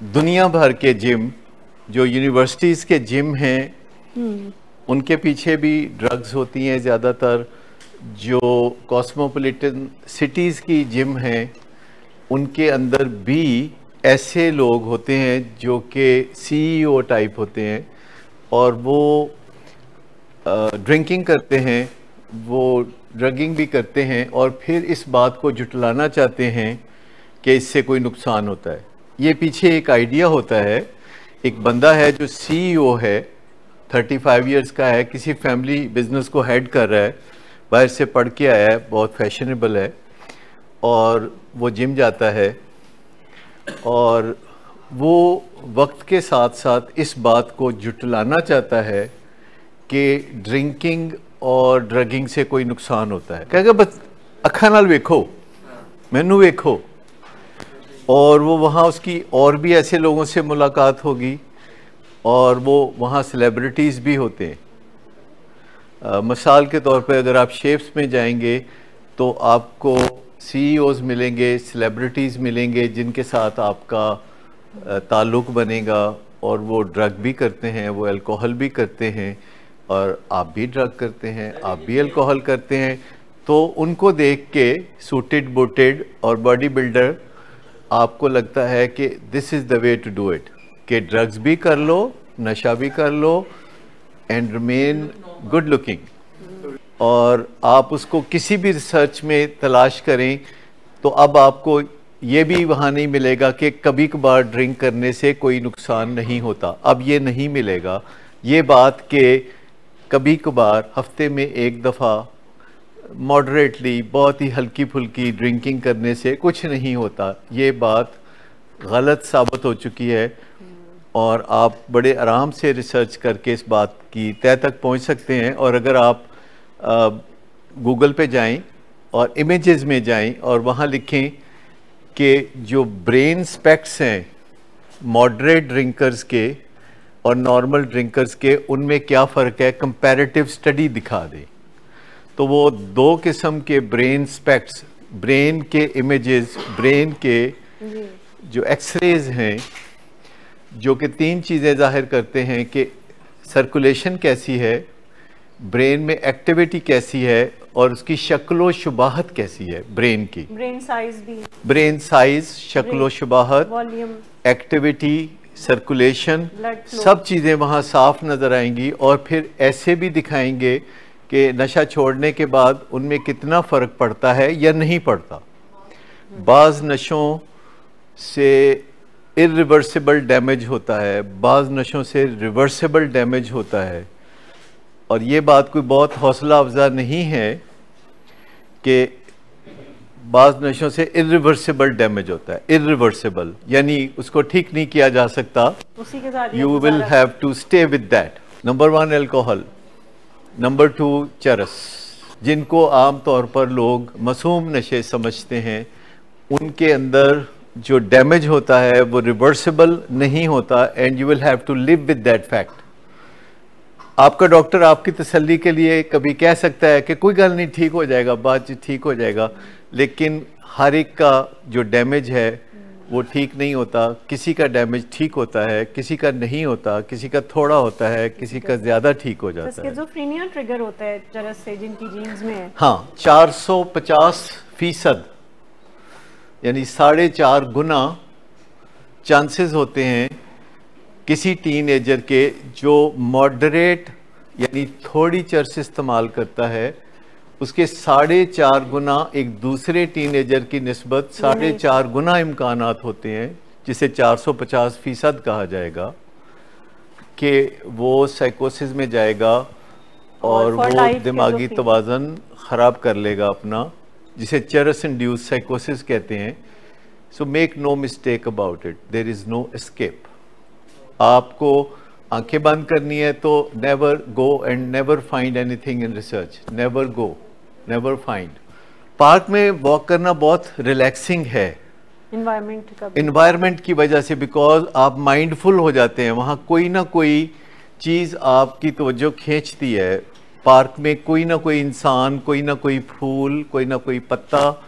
दुनिया भर के जिम, जो यूनिवर्सिटीज़ के जिम हैं, उनके पीछे भी ड्रग्स होती हैं ज़्यादातर। जो कॉस्मोपॉलिटन सिटीज़ की जिम हैं, उनके अंदर भी ऐसे लोग होते हैं जो कि सीईओ टाइप होते हैं, और वो ड्रिंकिंग करते हैं, वो ड्रगिंग भी करते हैं, और फिर इस बात को जुटलाना चाहते हैं कि इससे कोई नुकसान होता है। ये पीछे एक आइडिया होता है। एक बंदा है जो सीईओ है, 35 इयर्स का है, किसी फैमिली बिजनेस को हेड कर रहा है, बाहर से पढ़ के आया है, बहुत फैशनेबल है, और वो जिम जाता है, और वो वक्त के साथ साथ इस बात को जुटलाना चाहता है कि ड्रिंकिंग और ड्रगिंग से कोई नुकसान होता है। कहेगा बस अखा नाल वेखो, मैनू वेखो, और वो वहाँ उसकी और भी ऐसे लोगों से मुलाकात होगी, और वो वहाँ सेलिब्रिटीज़ भी होते हैं। मिसाल के तौर पे अगर आप शेप्स में जाएंगे तो आपको सीईओज़ मिलेंगे, सेलिब्रिटीज़ मिलेंगे, जिनके साथ आपका ताल्लुक़ बनेगा, और वो ड्रग भी करते हैं, वो अल्कोहल भी करते हैं, और आप भी ड्रग करते हैं, आप भी अल्कोहल करते हैं। तो उनको देख के सूटेड बूटेड और बॉडी बिल्डर आपको लगता है कि this is the way to do it, कि ड्रग्स भी कर लो, नशा भी कर लो, एंड रिमेन गुड लुकिंग। और आप उसको किसी भी रिसर्च में तलाश करें तो अब आपको ये भी वहाँ नहीं मिलेगा कि कभी कभार ड्रिंक करने से कोई नुकसान नहीं होता। अब ये नहीं मिलेगा, ये बात कि कभी कभार हफ्ते में एक दफ़ा मॉडरेटली, बहुत ही हल्की फुल्की ड्रिंकिंग करने से कुछ नहीं होता, ये बात गलत साबित हो चुकी है। और आप बड़े आराम से रिसर्च करके इस बात की तह तक पहुंच सकते हैं। और अगर आप गूगल पे जाएं और इमेजेस में जाएं और वहां लिखें कि जो ब्रेन स्पेक्ट्स हैं मॉडरेट ड्रिंकर्स के और नॉर्मल ड्रिंकर्स के, उनमें क्या फ़र्क है, कंपैरेटिव स्टडी दिखा दें, तो वो दो किस्म के ब्रेन स्पेक्ट्स, ब्रेन के इमेजेस, ब्रेन के जो एक्सरेज हैं, जो कि तीन चीज़ें जाहिर करते हैं कि सर्कुलेशन कैसी है, ब्रेन में एक्टिविटी कैसी है, और उसकी शक्लो शुबाहत कैसी है ब्रेन की, ब्रेन साइज भी, ब्रेन साइज, शक्लो शुबाहत, वॉल्यूम, एक्टिविटी, सर्कुलेशन, सब चीज़ें वहाँ साफ नज़र आएंगी। और फिर ऐसे भी दिखाएंगे कि नशा छोड़ने के बाद उनमें कितना फ़र्क पड़ता है या नहीं पड़ता। बाज़ नशों से इरिवर्सिबल डैमेज होता है, बाज़ नशों से रिवर्सिबल डैमेज होता है। और ये बात कोई बहुत हौसला अफजा नहीं है कि बाज़ नशों से इरिवर्सिबल डैमेज होता है। इरिवर्सिबल यानी उसको ठीक नहीं किया जा सकता, you will have to stay with that. Number 1 alcohol, number 2 चरस, जिनको आम तौर पर लोग मासूम नशे समझते हैं, उनके अंदर जो डैमेज होता है वो रिवर्सिबल नहीं होता, and you will have to live with that fact. आपका डॉक्टर आपकी तसल्ली के लिए कभी कह सकता है कि कोई गल नहीं, ठीक हो जाएगा, बातचीत ठीक हो जाएगा, लेकिन हर एक का जो डैमेज है वो ठीक नहीं होता। किसी का डैमेज ठीक होता है, किसी का नहीं होता, किसी का थोड़ा होता है, किसी का ज़्यादा ठीक हो जाता है। स्किज़ोफ्रेनिया ट्रिगर होता है चरस से, जिनकी जीन्स में है। हाँ, 450% यानी 4.5 गुना चांसेस होते हैं किसी टीनेजर के जो मॉडरेट यानी थोड़ी चरस इस्तेमाल करता है, उसके 4.5 गुना एक दूसरे टीनेजर की निस्बत 4.5 गुना इम्कानात होते हैं, जिसे 450% कहा जाएगा कि वो साइकोसिस में जाएगा और वो दिमागी तवाज़न ख़राब कर लेगा अपना, जिसे चरस इंड्यूस साइकोसिस कहते हैं। So make no mistake about it, there is no escape. आपको आंखें बंद करनी है तो never go and never find anything in research, never go, never find. Park में वॉक करना बहुत रिलैक्सिंग है इन्वायरमेंट की वजह से, बिकॉज आप माइंडफुल हो जाते हैं, वहाँ कोई ना कोई चीज़ आपकी तवज्जो खींचती है। पार्क में कोई ना कोई इंसान, कोई ना कोई फूल, कोई ना कोई पत्ता,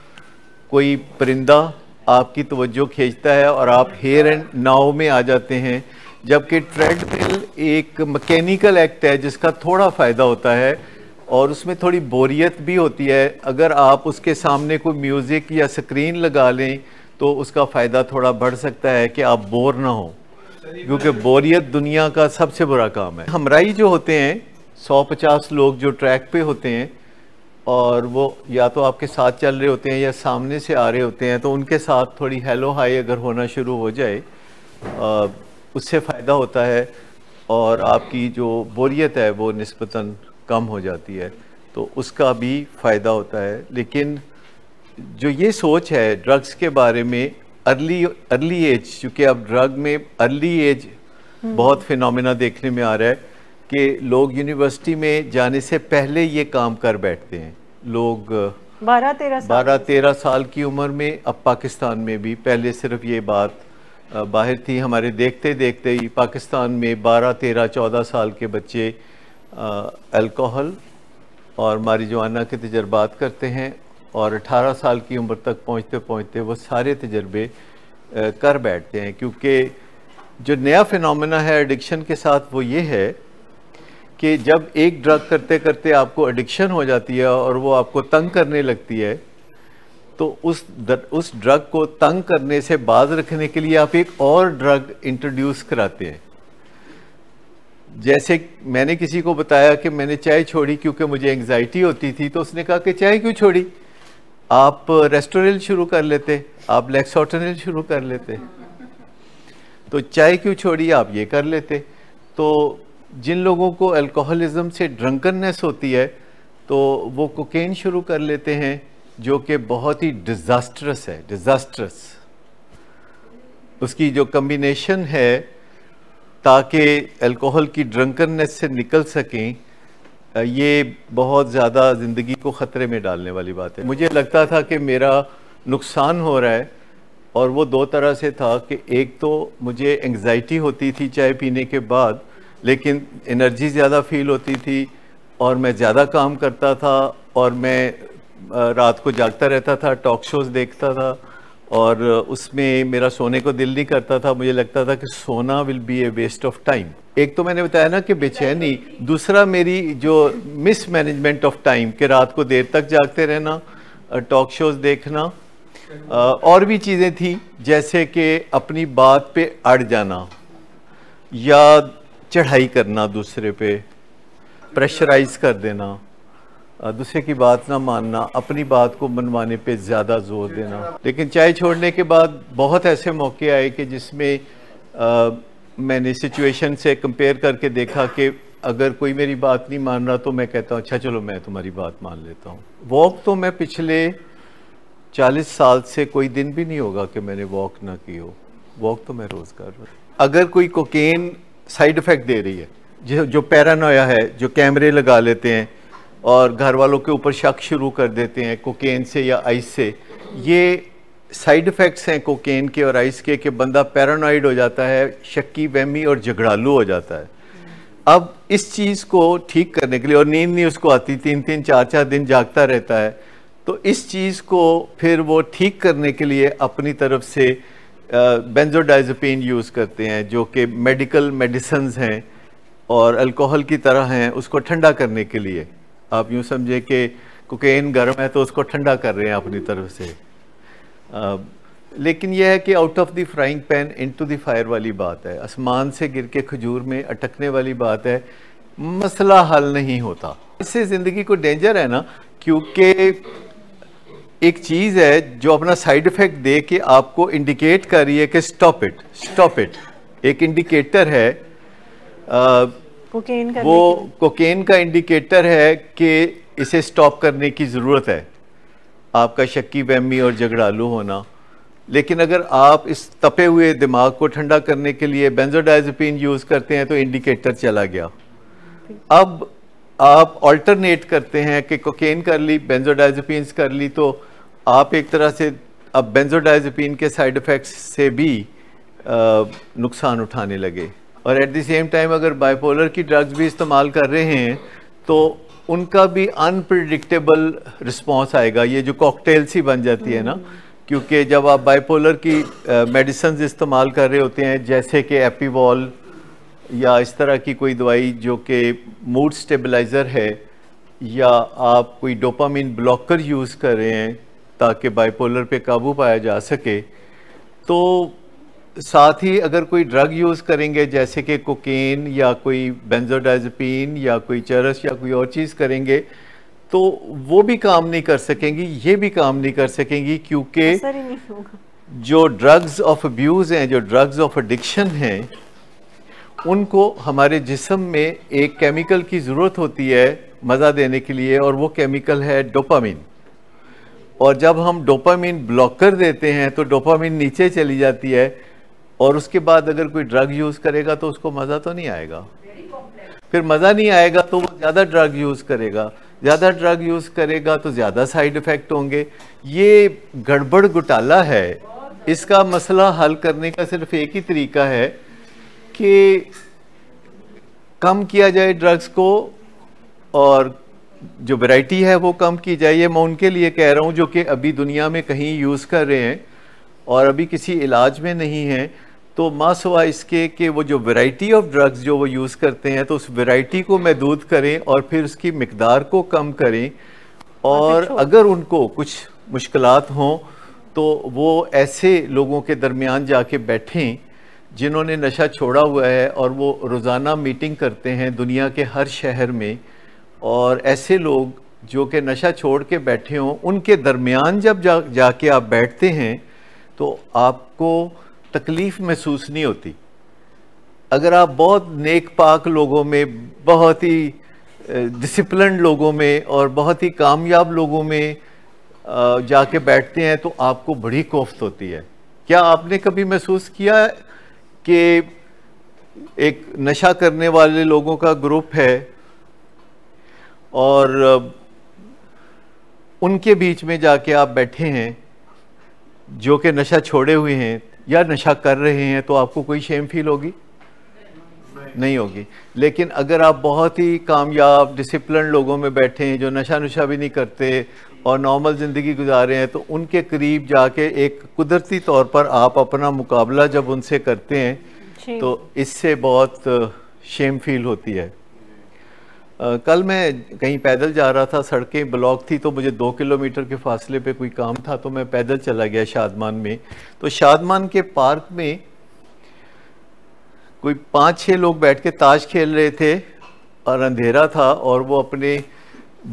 कोई परिंदा आपकी तवज्जो खींचता है और आप हेयर एंड नाउ में आ जाते हैं, जबकि ट्रेडमिल एक मैकेनिकल एक्ट है जिसका थोड़ा फ़ायदा होता है और उसमें थोड़ी बोरियत भी होती है। अगर आप उसके सामने कोई म्यूज़िक या स्क्रीन लगा लें तो उसका फ़ायदा थोड़ा बढ़ सकता है कि आप बोर ना हो, क्योंकि बोरियत दुनिया का सबसे बुरा काम है। हमराई जो होते हैं 150 लोग जो ट्रैक पे होते हैं और वो या तो आपके साथ चल रहे होते हैं या सामने से आ रहे होते हैं, तो उनके साथ थोड़ी हेलो हाई अगर होना शुरू हो जाए उससे फ़ायदा होता है और आपकी जो बोरियत है वो निस्बतन कम हो जाती है, तो उसका भी फ़ायदा होता है। लेकिन जो ये सोच है ड्रग्स के बारे में अर्ली एज, चूँकि अब ड्रग में अर्ली एज बहुत फिनोमिना देखने में आ रहा है कि लोग यूनिवर्सिटी में जाने से पहले ये काम कर बैठते हैं। लोग 12-13 साल की उम्र में, अब पाकिस्तान में भी, पहले सिर्फ ये बात बाहर थी, हमारे देखते देखते ही पाकिस्तान में 12-13-14 साल के बच्चे अल्कोहल और मारिजुआना के तजर्बात करते हैं और 18 साल की उम्र तक पहुंचते पहुंचते वो सारे तजर्बे कर बैठते हैं। क्योंकि जो नया फिनोमेना है एडिक्शन के साथ वो ये है कि जब एक ड्रग करते करते आपको एडिक्शन हो जाती है और वो आपको तंग करने लगती है, तो उस ड्रग को तंग करने से बाज रखने के लिए आप एक और ड्रग इंट्रोड्यूस कराते हैं। जैसे मैंने किसी को बताया कि मैंने चाय छोड़ी क्योंकि मुझे एंग्जाइटी होती थी, तो उसने कहा कि चाय क्यों छोड़ी, आप रेस्टोरेल शुरू कर लेते, आप लेक्सोटनिल शुरू कर लेते, तो चाय क्यों छोड़ी, आप ये कर लेते। तो जिन लोगों को अल्कोहलिज्म से ड्रंकननेस होती है तो वो कोकेन शुरू कर लेते हैं, जो कि बहुत ही डिज़ास्ट्रस है, डिज़ास्ट्रस। उसकी जो कम्बिनेशन है ताकि अल्कोहल की ड्रंकननेस से निकल सकें, ये बहुत ज़्यादा ज़िंदगी को ख़तरे में डालने वाली बात है। मुझे लगता था कि मेरा नुकसान हो रहा है और वो दो तरह से था कि एक तो मुझे एंग्जाइटी होती थी चाय पीने के बाद, लेकिन एनर्जी ज़्यादा फील होती थी और मैं ज़्यादा काम करता था और मैं रात को जागता रहता था, टॉक शोज़ देखता था और उसमें मेरा सोने को दिल नहीं करता था। मुझे लगता था कि सोना will be a waste of time. एक तो मैंने बताया ना कि बेचैनी, दूसरा मेरी जो मिस मैनेजमेंट ऑफ टाइम, कि रात को देर तक जागते रहना, टॉक शोज़ देखना, और भी चीज़ें थी जैसे कि अपनी बात पे अड़ जाना या चढ़ाई करना, दूसरे पे प्रेशराइज कर देना, दूसरे की बात ना मानना, अपनी बात को मनवाने पे ज़्यादा जोर देना। लेकिन चाय छोड़ने के बाद बहुत ऐसे मौके आए कि जिसमें मैंने सिचुएशन से कंपेयर करके देखा कि अगर कोई मेरी बात नहीं मान रहा तो मैं कहता हूँ अच्छा चलो मैं तुम्हारी बात मान लेता हूँ। वॉक तो मैं पिछले 40 साल से कोई दिन भी नहीं होगा कि मैंने वॉक ना की हो, वॉक तो मैं रोज़ कर रहा हूँ। अगर कोई कोकेन साइड इफ़ेक्ट दे रही है, जो पैरानोया है, जो कैमरे लगा लेते हैं और घर वालों के ऊपर शक शुरू कर देते हैं कोकेन से या आइस से, ये साइड इफ़ेक्ट्स हैं कोकेन के और आइस के, कि बंदा पैरानॉइड हो जाता है, शक्की वहमी और झगड़ालू हो जाता है। अब इस चीज़ को ठीक करने के लिए, और नींद नहीं उसको आती, 3-3 4-4 दिन जागता रहता है, तो इस चीज़ को फिर वो ठीक करने के लिए अपनी तरफ से बेंजोडाइज़ेपिन यूज़ करते हैं, जो कि मेडिकल मेडिसिन्स हैं और अल्कोहल की तरह हैं, उसको ठंडा करने के लिए। आप यूँ समझे कि कोकेन गर्म है तो उसको ठंडा कर रहे हैं अपनी तरफ से। लेकिन यह है कि out of the frying pan into the fire वाली बात है, आसमान से गिर के खजूर में अटकने वाली बात है, मसला हल नहीं होता। इससे ज़िंदगी को डेंजर है ना, क्योंकि एक चीज़ है जो अपना साइड इफ़ेक्ट दे के आपको इंडिकेट कर रही है कि स्टॉप इट, स्टॉप इट। एक इंडिकेटर है, वो कोकेन का इंडिकेटर है कि इसे स्टॉप करने की ज़रूरत है, आपका शक्की वहमी और झगड़ालू होना। लेकिन अगर आप इस तपे हुए दिमाग को ठंडा करने के लिए बेंजोडाइज़ेपिन यूज़ करते हैं तो इंडिकेटर चला गया। अब आप ऑल्टरनेट करते हैं कि कोकेन कर ली, बेंजोडाइज़ेपिन्स कर ली, तो आप एक तरह से अब बेंजोडाइज़ेपिन के साइड इफ़ेक्ट्स से भी नुकसान उठाने लगे। और एट द सेम टाइम अगर बाइपोलर की ड्रग्स भी इस्तेमाल कर रहे हैं तो उनका भी अनप्रिडिक्टेबल रिस्पॉन्स आएगा। ये जो कॉकटेल्स ही बन जाती है ना, क्योंकि जब आप बाइपोलर की मेडिसिन इस्तेमाल कर रहे होते हैं, जैसे कि एपीवॉल या इस तरह की कोई दवाई जो कि मूड स्टेबलाइज़र है, या आप कोई डोपामिन ब्लॉकर यूज़ कर रहे हैं ताकि बाइपोलर पे काबू पाया जा सके, तो साथ ही अगर कोई ड्रग यूज़ करेंगे जैसे कि कोकेन या कोई बेंजोडाइज़ेपिन या कोई चरस या कोई और चीज़ करेंगे, तो वो भी काम नहीं कर सकेंगी, ये भी काम नहीं कर सकेंगी, क्योंकि जो ड्रग्स ऑफ अब्यूज़ हैं, जो ड्रग्स ऑफ एडिक्शन हैं, उनको हमारे जिस्म में एक केमिकल की ज़रूरत होती है मज़ा देने के लिए, और वो केमिकल है डोपामिन। और जब हम डोपामिन ब्लॉकर देते हैं तो डोपामिन नीचे चली जाती है, और उसके बाद अगर कोई ड्रग यूज़ करेगा तो उसको मज़ा तो नहीं आएगा। फिर मज़ा नहीं आएगा तो वो ज़्यादा ड्रग यूज़ करेगा, ज़्यादा ड्रग यूज़ करेगा तो ज़्यादा साइड इफ़ेक्ट होंगे। ये गड़बड़ घोटाला है। इसका मसला हल करने का सिर्फ एक ही तरीका है कि कम किया जाए ड्रग्स को, और जो वैरायटी है वो कम की जाए। ये मैं उनके लिए कह रहा हूँ जो कि अभी दुनिया में कहीं यूज़ कर रहे हैं और अभी किसी इलाज में नहीं है। तो मासवा इसके कि वो जो वैरायटी ऑफ ड्रग्स जो वो यूज़ करते हैं, तो उस वैरायटी को महदूद करें और फिर उसकी मिकदार को कम करें। और अगर उनको कुछ मुश्किलात हों तो वो ऐसे लोगों के दरमियान जाके बैठें जिन्होंने नशा छोड़ा हुआ है, और वो रोज़ाना मीटिंग करते हैं दुनिया के हर शहर में। और ऐसे लोग जो कि नशा छोड़ के बैठे हों, उनके दरमियान जब जाके आप बैठते हैं तो आपको तकलीफ़ महसूस नहीं होती। अगर आप बहुत नेक पाक लोगों में, बहुत ही डिसिप्लिन लोगों में और बहुत ही कामयाब लोगों में जाके बैठते हैं तो आपको बड़ी कोफ्त होती है। क्या आपने कभी महसूस किया कि एक नशा करने वाले लोगों का ग्रुप है और उनके बीच में जाके आप बैठे हैं जो कि नशा छोड़े हुए हैं या नशा कर रहे हैं, तो आपको कोई शेम फील होगी? नहीं होगी। लेकिन अगर आप बहुत ही कामयाब डिसिप्लिन लोगों में बैठे हैं जो नशा नुशा भी नहीं करते और नॉर्मल ज़िंदगी गुजार रहे हैं, तो उनके करीब जाके एक कुदरती तौर पर आप अपना मुकाबला जब उनसे करते हैं तो इससे बहुत शेम फील होती है। कल मैं कहीं पैदल जा रहा था, सड़कें ब्लॉक थी, तो मुझे 2 किलोमीटर के फासले पे कोई काम था, तो मैं पैदल चला गया शादमान में। तो शादमान के पार्क में कोई 5-6 लोग बैठ के ताश खेल रहे थे और अंधेरा था, और वो अपने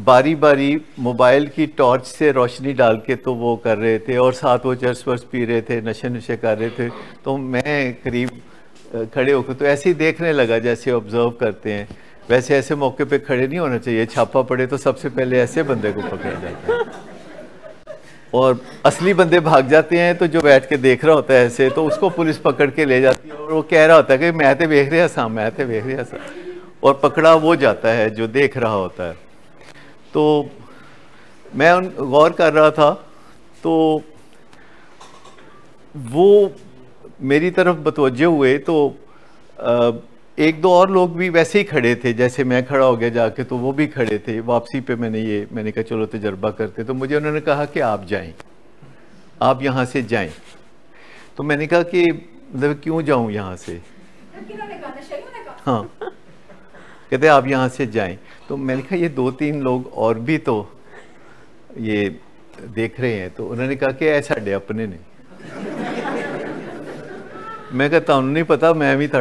बारी बारी मोबाइल की टॉर्च से रोशनी डाल के तो वो कर रहे थे, और साथ वो चर्स वर्स पी रहे थे, नशे नुशे कर रहे थे। तो मैं करीब खड़े होकर तो ऐसे ही देखने लगा जैसे ऑब्जर्व करते हैं। वैसे ऐसे मौके पे खड़े नहीं होना चाहिए, छापा पड़े तो सबसे पहले ऐसे बंदे को पकड़ा जाता है, और असली बंदे भाग जाते हैं। तो जो बैठ के देख रहा होता है ऐसे, तो उसको पुलिस पकड़ के ले जाती है, और वो कह रहा होता है कि मैं तो देख रहा सा, मैं तो देख रहा सा, और पकड़ा वो जाता है जो देख रहा होता है। तो मैं गौर कर रहा था, तो वो मेरी तरफ बतवज्जो हुए, तो एक दो और लोग भी वैसे ही खड़े थे जैसे मैं खड़ा हो गया जाके, तो वो भी खड़े थे। वापसी पे मैंने कहा चलो तजर्बा करते। तो मुझे उन्होंने कहा कि आप जाएं, आप यहाँ से जाएं। तो मैंने कहा कि मतलब क्यों जाऊँ यहाँ से? हाँ, कहते आप यहाँ से जाएं। तो मैंने कहा ये 2-3 लोग और भी तो ये देख रहे हैं। तो उन्होंने कहा कि ऐसा डे अपने ने। मैं कहता हूँ नहीं पता, मैं भी तो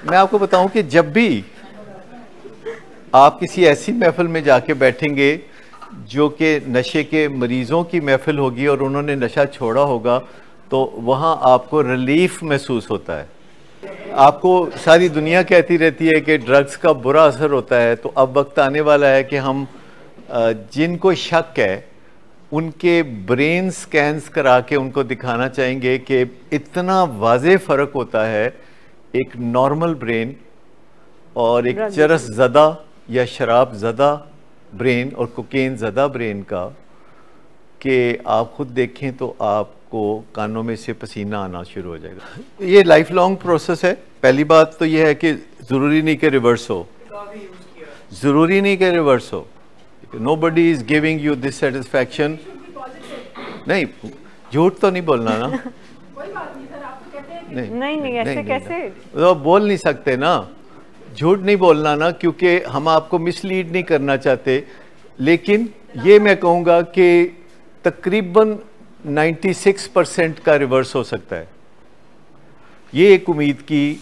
मैं आपको बताऊं कि जब भी आप किसी ऐसी महफिल में जाके बैठेंगे जो कि नशे के मरीजों की महफिल होगी और उन्होंने नशा छोड़ा होगा, तो वहाँ आपको रिलीफ महसूस होता है। आपको सारी दुनिया कहती रहती है कि ड्रग्स का बुरा असर होता है, तो अब वक्त आने वाला है कि हम जिनको शक है उनके ब्रेन स्कैन्स करा के उनको दिखाना चाहेंगे कि इतना वाज़े फ़र्क होता है एक नॉर्मल ब्रेन और एक चरस ज़दा या शराब ज़दा ब्रेन और कोकेन ज़दा ब्रेन का, कि आप खुद देखें तो आपको कानों में से पसीना आना शुरू हो जाएगा। ये लाइफ लॉन्ग प्रोसेस है। पहली बात तो ये है कि ज़रूरी नहीं कि रिवर्स हो, ज़रूरी नहीं कि रिवर्स हो, nobody is giving you this satisfaction. नहीं, झूठ तो नहीं बोलना ना। नहीं ऐसे कैसे? तो बोल नहीं सकते ना, झूठ नहीं बोलना ना, क्योंकि हम आपको मिसलीड नहीं करना चाहते। लेकिन ये मैं कहूँगा कि तकरीबन 96% का रिवर्स हो सकता है। ये एक उम्मीद की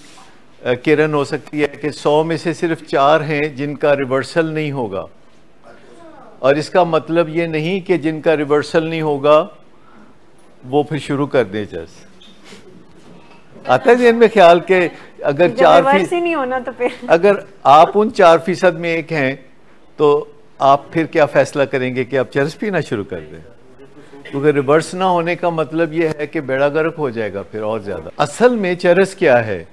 किरण हो सकती है कि 100 में से सिर्फ 4 हैं जिनका रिवर्सल नहीं होगा। और इसका मतलब ये नहीं कि जिनका रिवर्सल नहीं होगा वो फिर शुरू कर दें। जैसे आता है ध्यान में ख्याल के अगर 4% नहीं होना तो फिर अगर आप उन 4% में एक हैं तो आप फिर क्या फैसला करेंगे कि आप चरस पीना शुरू कर दें? क्योंकि रिवर्स ना होने का मतलब ये है कि बेड़ा गर्क हो जाएगा फिर और ज्यादा। असल में चरस क्या है?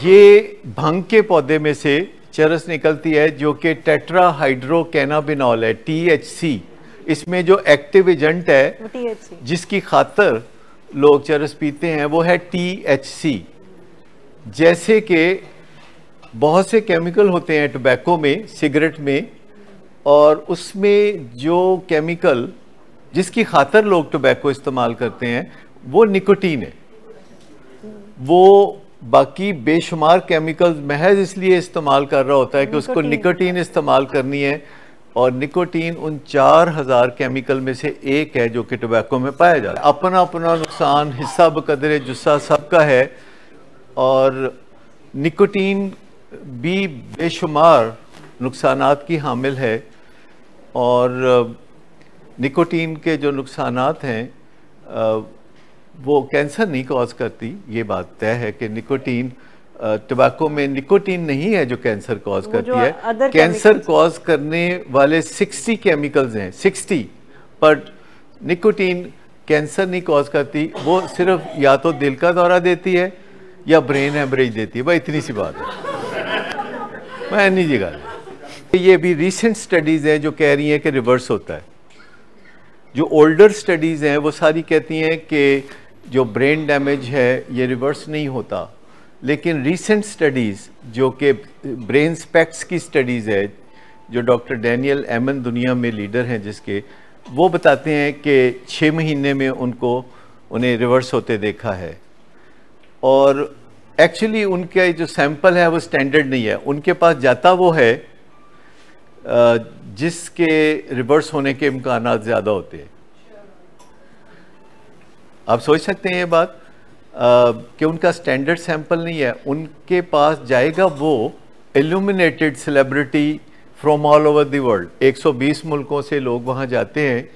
ये भंग के पौधे में से चरस निकलती है जो कि टेट्राहाइड्रोकैनाबिनॉल है, THC। इसमें जो एक्टिव एजेंट है जिसकी खातर लोग चरस पीते हैं वो है THC। जैसे कि बहुत से केमिकल होते हैं टोबैको में, सिगरेट में, और उसमें जो केमिकल जिसकी खातर लोग टोबैको इस्तेमाल करते हैं वो निकोटीन है। वो बाकी बेशुमार केमिकल्स महज इसलिए इस्तेमाल कर रहा होता है कि उसको निकोटीन इस्तेमाल करनी है, और निकोटीन उन 4000 केमिकल में से एक है जो कि टोबैको में पाया जाता है। अपना अपना नुकसान हिस्सा बकदरे जुस्सा सबका है, और निकोटीन भी बेशुमार नुकसानात की हामिल है। और निकोटीन के जो नुकसानात हैं वो कैंसर नहीं कॉज करती। ये बात तय है कि निकोटीन टोबैको में निकोटीन नहीं है जो कैंसर कॉज करती है। कैंसर कॉज करने वाले 60 केमिकल्स हैं, 60, पर निकोटीन कैंसर नहीं कॉज करती। वो सिर्फ या तो दिल का दौरा देती है या ब्रेन हेमरेज देती है, भाई इतनी सी बात है। मैं नहीं जी गल, ये भी रिसेंट स्टडीज हैं जो कह रही हैं कि रिवर्स होता है। जो ओल्डर स्टडीज़ हैं वो सारी कहती हैं कि जो ब्रेन डैमेज है ये रिवर्स नहीं होता। लेकिन रीसेंट स्टडीज़ जो कि ब्रेन स्पेक्ट्स की स्टडीज़ है, जो डॉक्टर डैनियल एमन दुनिया में लीडर हैं जिसके, वो बताते हैं कि 6 महीने में उन्हें रिवर्स होते देखा है। और एक्चुअली उनका जो सैंपल है वो स्टैंडर्ड नहीं है, उनके पास जाता वो है जिसके रिवर्स होने के इम्कानात ज़्यादा होते हैं। आप सोच सकते हैं ये बात कि उनका स्टैंडर्ड सैंपल नहीं है, उनके पास जाएगा वो illuminated celebrity from all over the world. 120 मुल्कों से लोग वहाँ जाते हैं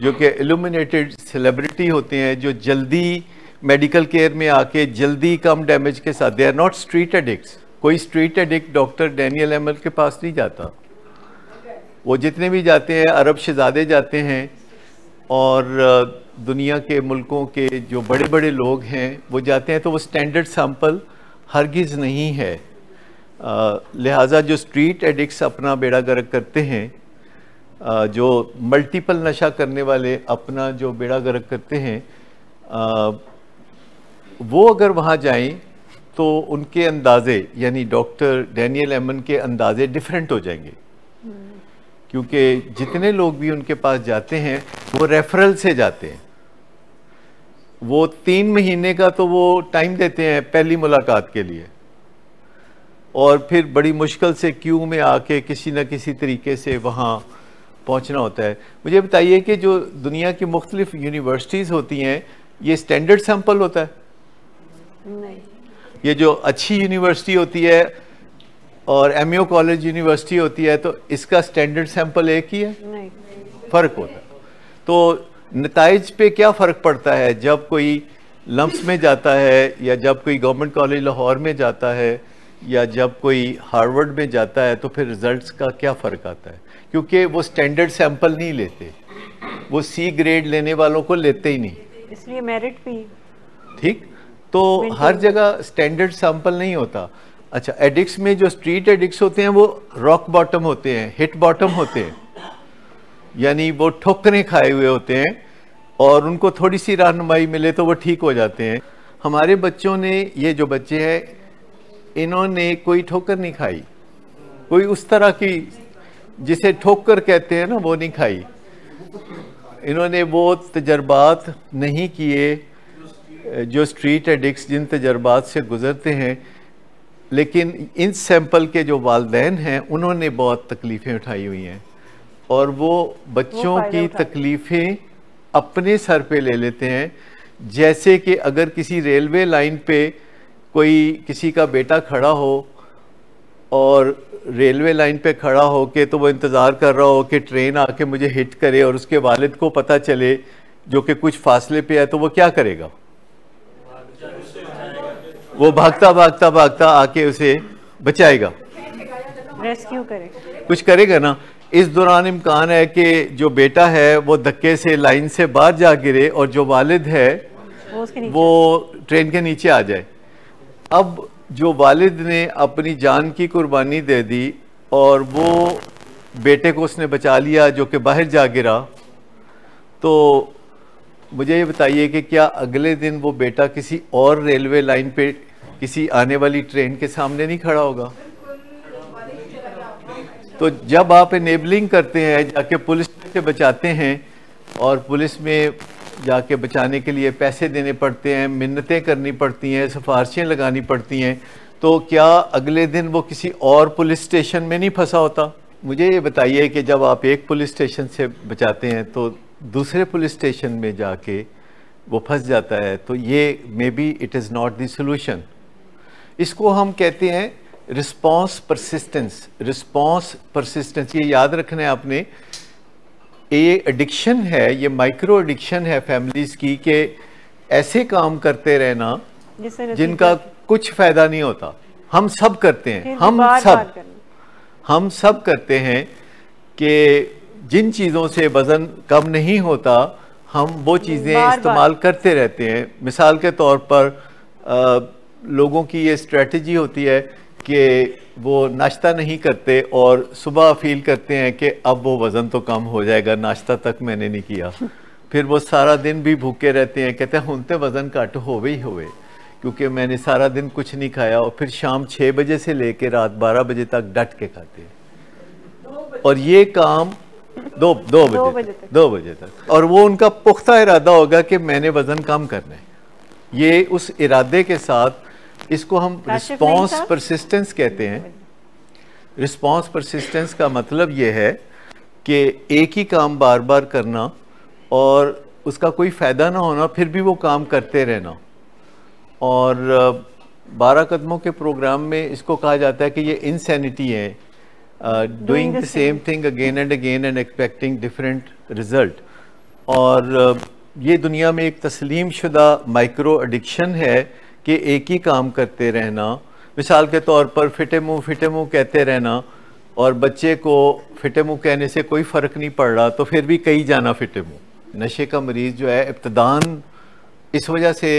जो कि इल्यूमिनेटेड सेलिब्रिटी होते हैं, जो जल्दी मेडिकल केयर में आके जल्दी कम डैमेज के साथ, they are not street addicts. कोई street addict doctor Daniel Amen के पास नहीं जाता। वो जितने भी जाते हैं अरब शहजादे जाते हैं और दुनिया के मुल्कों के जो बड़े बड़े लोग हैं वो जाते हैं, तो वो स्टैंडर्ड सैंपल हरगिज़ नहीं है। लिहाजा जो स्ट्रीट एडिक्ट्स अपना बेड़ा गर्क करते हैं, जो मल्टीपल नशा करने वाले अपना जो बेड़ा गर्क करते हैं, वो अगर वहाँ जाएं तो उनके अंदाज़े, यानी डॉक्टर डैनियल एमन के अंदाज़े डिफरेंट हो जाएंगे। क्योंकि जितने लोग भी उनके पास जाते हैं वो रेफरल से जाते हैं। वो 3 महीने का तो वो टाइम देते हैं पहली मुलाकात के लिए, और फिर बड़ी मुश्किल से क्यू में आके किसी न किसी तरीके से वहाँ पहुँचना होता है। मुझे बताइए कि जो दुनिया की मुख्तलिफ यूनिवर्सिटीज़ होती हैं, ये स्टैंडर्ड सैंपल होता है? नहीं। ये जो अच्छी यूनिवर्सिटी होती है और एमयू कॉलेज यूनिवर्सिटी होती है, तो इसका स्टैंडर्ड सैंपल एक ही है? नहीं, फ़र्क होता है। तो नताइज पे क्या फ़र्क पड़ता है जब कोई लम्स में जाता है, या जब कोई गवर्नमेंट कॉलेज लाहौर में जाता है, या जब कोई हार्वर्ड में जाता है, तो फिर रिजल्ट्स का क्या फ़र्क आता है? क्योंकि वो स्टैंडर्ड सैंपल नहीं लेते, वो C ग्रेड लेने वालों को लेते ही नहीं, इसलिए मेरिट भी ठीक। तो हर जगह स्टैंडर्ड सैंपल नहीं होता। अच्छा, एडिक्ट्स में जो स्ट्रीट एडिक्ट्स होते हैं वो रॉक बॉटम होते हैं, हिट बॉटम होते हैं, यानी वो ठोकरें खाए हुए होते हैं और उनको थोड़ी सी रहनुमाई मिले तो वो ठीक हो जाते हैं। हमारे बच्चों ने, ये जो बच्चे हैं, इन्होंने कोई ठोकर नहीं खाई, कोई उस तरह की जिसे ठोकर कहते हैं ना वो नहीं खाई। इन्होंने वो तजर्बात नहीं किए जो स्ट्रीट एडिक्ट्स जिन तजर्बात से गुजरते हैं, लेकिन इन सैंपल के जो वालिदैन हैं उन्होंने बहुत तकलीफ़ें उठाई हुई हैं और वो बच्चों की तकलीफ़ें अपने सर पे ले लेते हैं। जैसे कि अगर किसी रेलवे लाइन पे कोई किसी का बेटा खड़ा हो और रेलवे लाइन पे खड़ा हो के तो वो इंतज़ार कर रहा हो कि ट्रेन आके मुझे हिट करे और उसके वालिद को पता चले जो कि कुछ फासले पे है, तो वो क्या करेगा? वो भागता भागता भागता आके उसे बचाएगा, रेस्क्यू करे, कुछ करेगा ना। इस दौरान इम्कान है कि जो बेटा है वो धक्के से लाइन से बाहर जा गिरे और जो वालिद है वो ट्रेन के नीचे आ जाए। अब जो वालिद ने अपनी जान की कुर्बानी दे दी और वो बेटे को उसने बचा लिया जो कि बाहर जा गिरा, तो मुझे ये बताइए कि क्या अगले दिन वो बेटा किसी और रेलवे लाइन पे किसी आने वाली ट्रेन के सामने नहीं खड़ा होगा? तो जब आप इनेबलिंग करते हैं, जाके पुलिस से बचाते हैं और पुलिस में जाके बचाने के लिए पैसे देने पड़ते हैं, मिन्नतें करनी पड़ती हैं, सिफारिशें लगानी पड़ती हैं, तो क्या अगले दिन वो किसी और पुलिस स्टेशन में नहीं फंसा होता? मुझे ये बताइए कि जब आप एक पुलिस स्टेशन से बचाते हैं तो दूसरे पुलिस स्टेशन में जाके वो फंस जाता है, तो ये may be it is not the solution. इसको हम कहते हैं रिस्पॉन्स परसिस्टेंस। रिस्पॉन्स परसिस्टेंस, ये याद रखना है आपने। ये एडिक्शन है, ये माइक्रो एडिक्शन है फैमिलीज की, कि ऐसे काम करते रहना जिनका कुछ फायदा नहीं होता। हम सब करते हैं, हम सब करते हैं कि जिन चीज़ों से वज़न कम नहीं होता हम वो चीज़ें इस्तेमाल करते रहते हैं। मिसाल के तौर पर लोगों की ये स्ट्रेटजी होती है कि वो नाश्ता नहीं करते और सुबह फील करते हैं कि अब वो वज़न तो कम हो जाएगा, नाश्ता तक मैंने नहीं किया। फिर वो सारा दिन भी भूखे रहते हैं, कहते हैं हुण तो वज़न घट होवे ही होवे क्योंकि मैंने सारा दिन कुछ नहीं खाया। और फिर शाम 6 बजे से लेकर रात 12 बजे तक डट के खाते हैं और ये काम 2 बजे तक। और वो उनका पुख्ता इरादा होगा कि मैंने वज़न कम करना है। ये उस इरादे के साथ, इसको हम रिस्पॉन्स परसिस्टेंस कहते हैं। रिस्पॉन्स परसिस्टेंस का मतलब ये है कि एक ही काम बार बार करना और उसका कोई फ़ायदा ना होना, फिर भी वो काम करते रहना। और 12 कदमों के प्रोग्राम में इसको कहा जाता है कि ये इंसैनिटी है, doing the same thing again and again and expecting different result. और ये दुनिया में एक तस्लीम शुदा माइक्रो एडिक्शन है कि एक ही काम करते रहना। मिसाल के तौर पर फिटे मुँह कहते रहना, और बच्चे को फिटे मुँह कहने से कोई फ़र्क नहीं पड़ रहा तो फिर भी कहीं जाना फिटे मुँह। नशे का मरीज़ जो है इब्तदान इस वजह से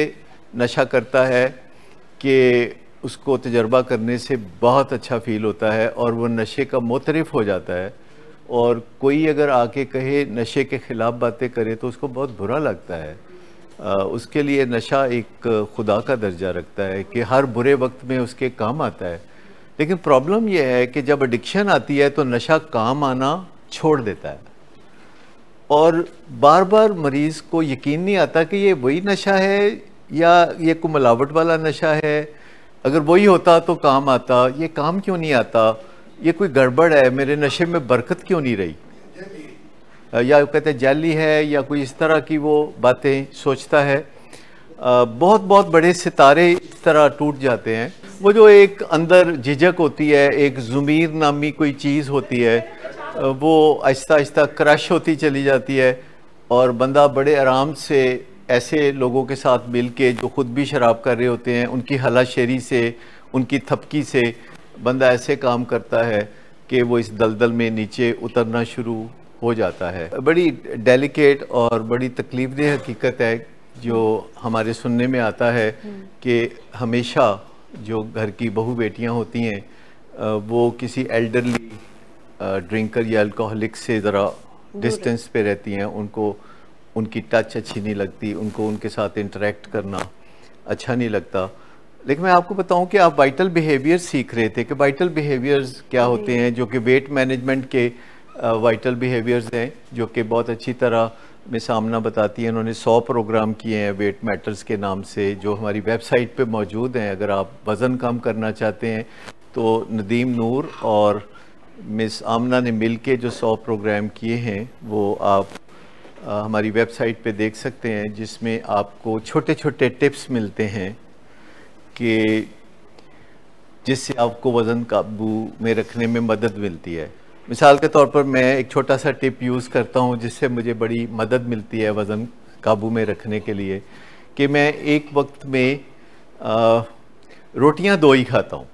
नशा करता है कि उसको तजर्बा करने से बहुत अच्छा फ़ील होता है और वो नशे का मुतरिफ़ हो जाता है। और कोई अगर आके कहे नशे के ख़िलाफ़ बातें करे तो उसको बहुत बुरा लगता है। उसके लिए नशा एक खुदा का दर्जा रखता है कि हर बुरे वक्त में उसके काम आता है। लेकिन प्रॉब्लम यह है कि जब एडिक्शन आती है तो नशा काम आना छोड़ देता है और बार बार मरीज़ को यकीन नहीं आता कि ये वही नशा है या ये कोई मिलावट वाला नशा है। अगर वही होता तो काम आता, ये काम क्यों नहीं आता, ये कोई गड़बड़ है, मेरे नशे में बरकत क्यों नहीं रही, या कहते हैं जाली है, या कोई इस तरह की वो बातें सोचता है। बहुत बहुत बड़े सितारे इस तरह टूट जाते हैं। वो जो एक अंदर झिझक होती है, एक ज़मीर नामी कोई चीज़ होती है, वो आहिस्ता आहिस्ता क्रश होती चली जाती है और बंदा बड़े आराम से ऐसे लोगों के साथ मिल के जो ख़ुद भी शराब कर रहे होते हैं उनकी हलाशेरी से, उनकी थपकी से बंदा ऐसे काम करता है कि वो इस दलदल में नीचे उतरना शुरू हो जाता है। बड़ी डेलिकेट और बड़ी तकलीफ़देह हकीकत है जो हमारे सुनने में आता है कि हमेशा जो घर की बहू बेटियां होती हैं वो किसी एल्डरली ड्रिंकर या अल्कोहलिक से ज़रा डिस्टेंस पे रहती हैं। उनको उनकी टच अच्छी नहीं लगती, उनको उनके साथ इंटरेक्ट करना अच्छा नहीं लगता। लेकिन मैं आपको बताऊं कि आप वाइटल बिहेवियर सीख रहे थे कि वाइटल बिहेवियर्स क्या होते हैं, जो कि वेट मैनेजमेंट के वाइटल बिहेवियर्स हैं, जो कि बहुत अच्छी तरह में सामना बताती है। उन्होंने 100 प्रोग्राम किए हैं वेट मैटर्स के नाम से, जो हमारी वेबसाइट पे मौजूद हैं। अगर आप वज़न कम करना चाहते हैं तो नदीम नूर और मिस आमना ने मिल के जो 100 प्रोग्राम किए हैं वो आप हमारी वेबसाइट पे देख सकते हैं, जिसमें आपको छोटे छोटे टिप्स मिलते हैं कि जिससे आपको वज़न काबू में रखने में मदद मिलती है। मिसाल के तौर पर मैं एक छोटा सा टिप यूज़ करता हूँ जिससे मुझे बड़ी मदद मिलती है वज़न काबू में रखने के लिए, कि मैं एक वक्त में रोटियाँ 2 ही खाता हूँ।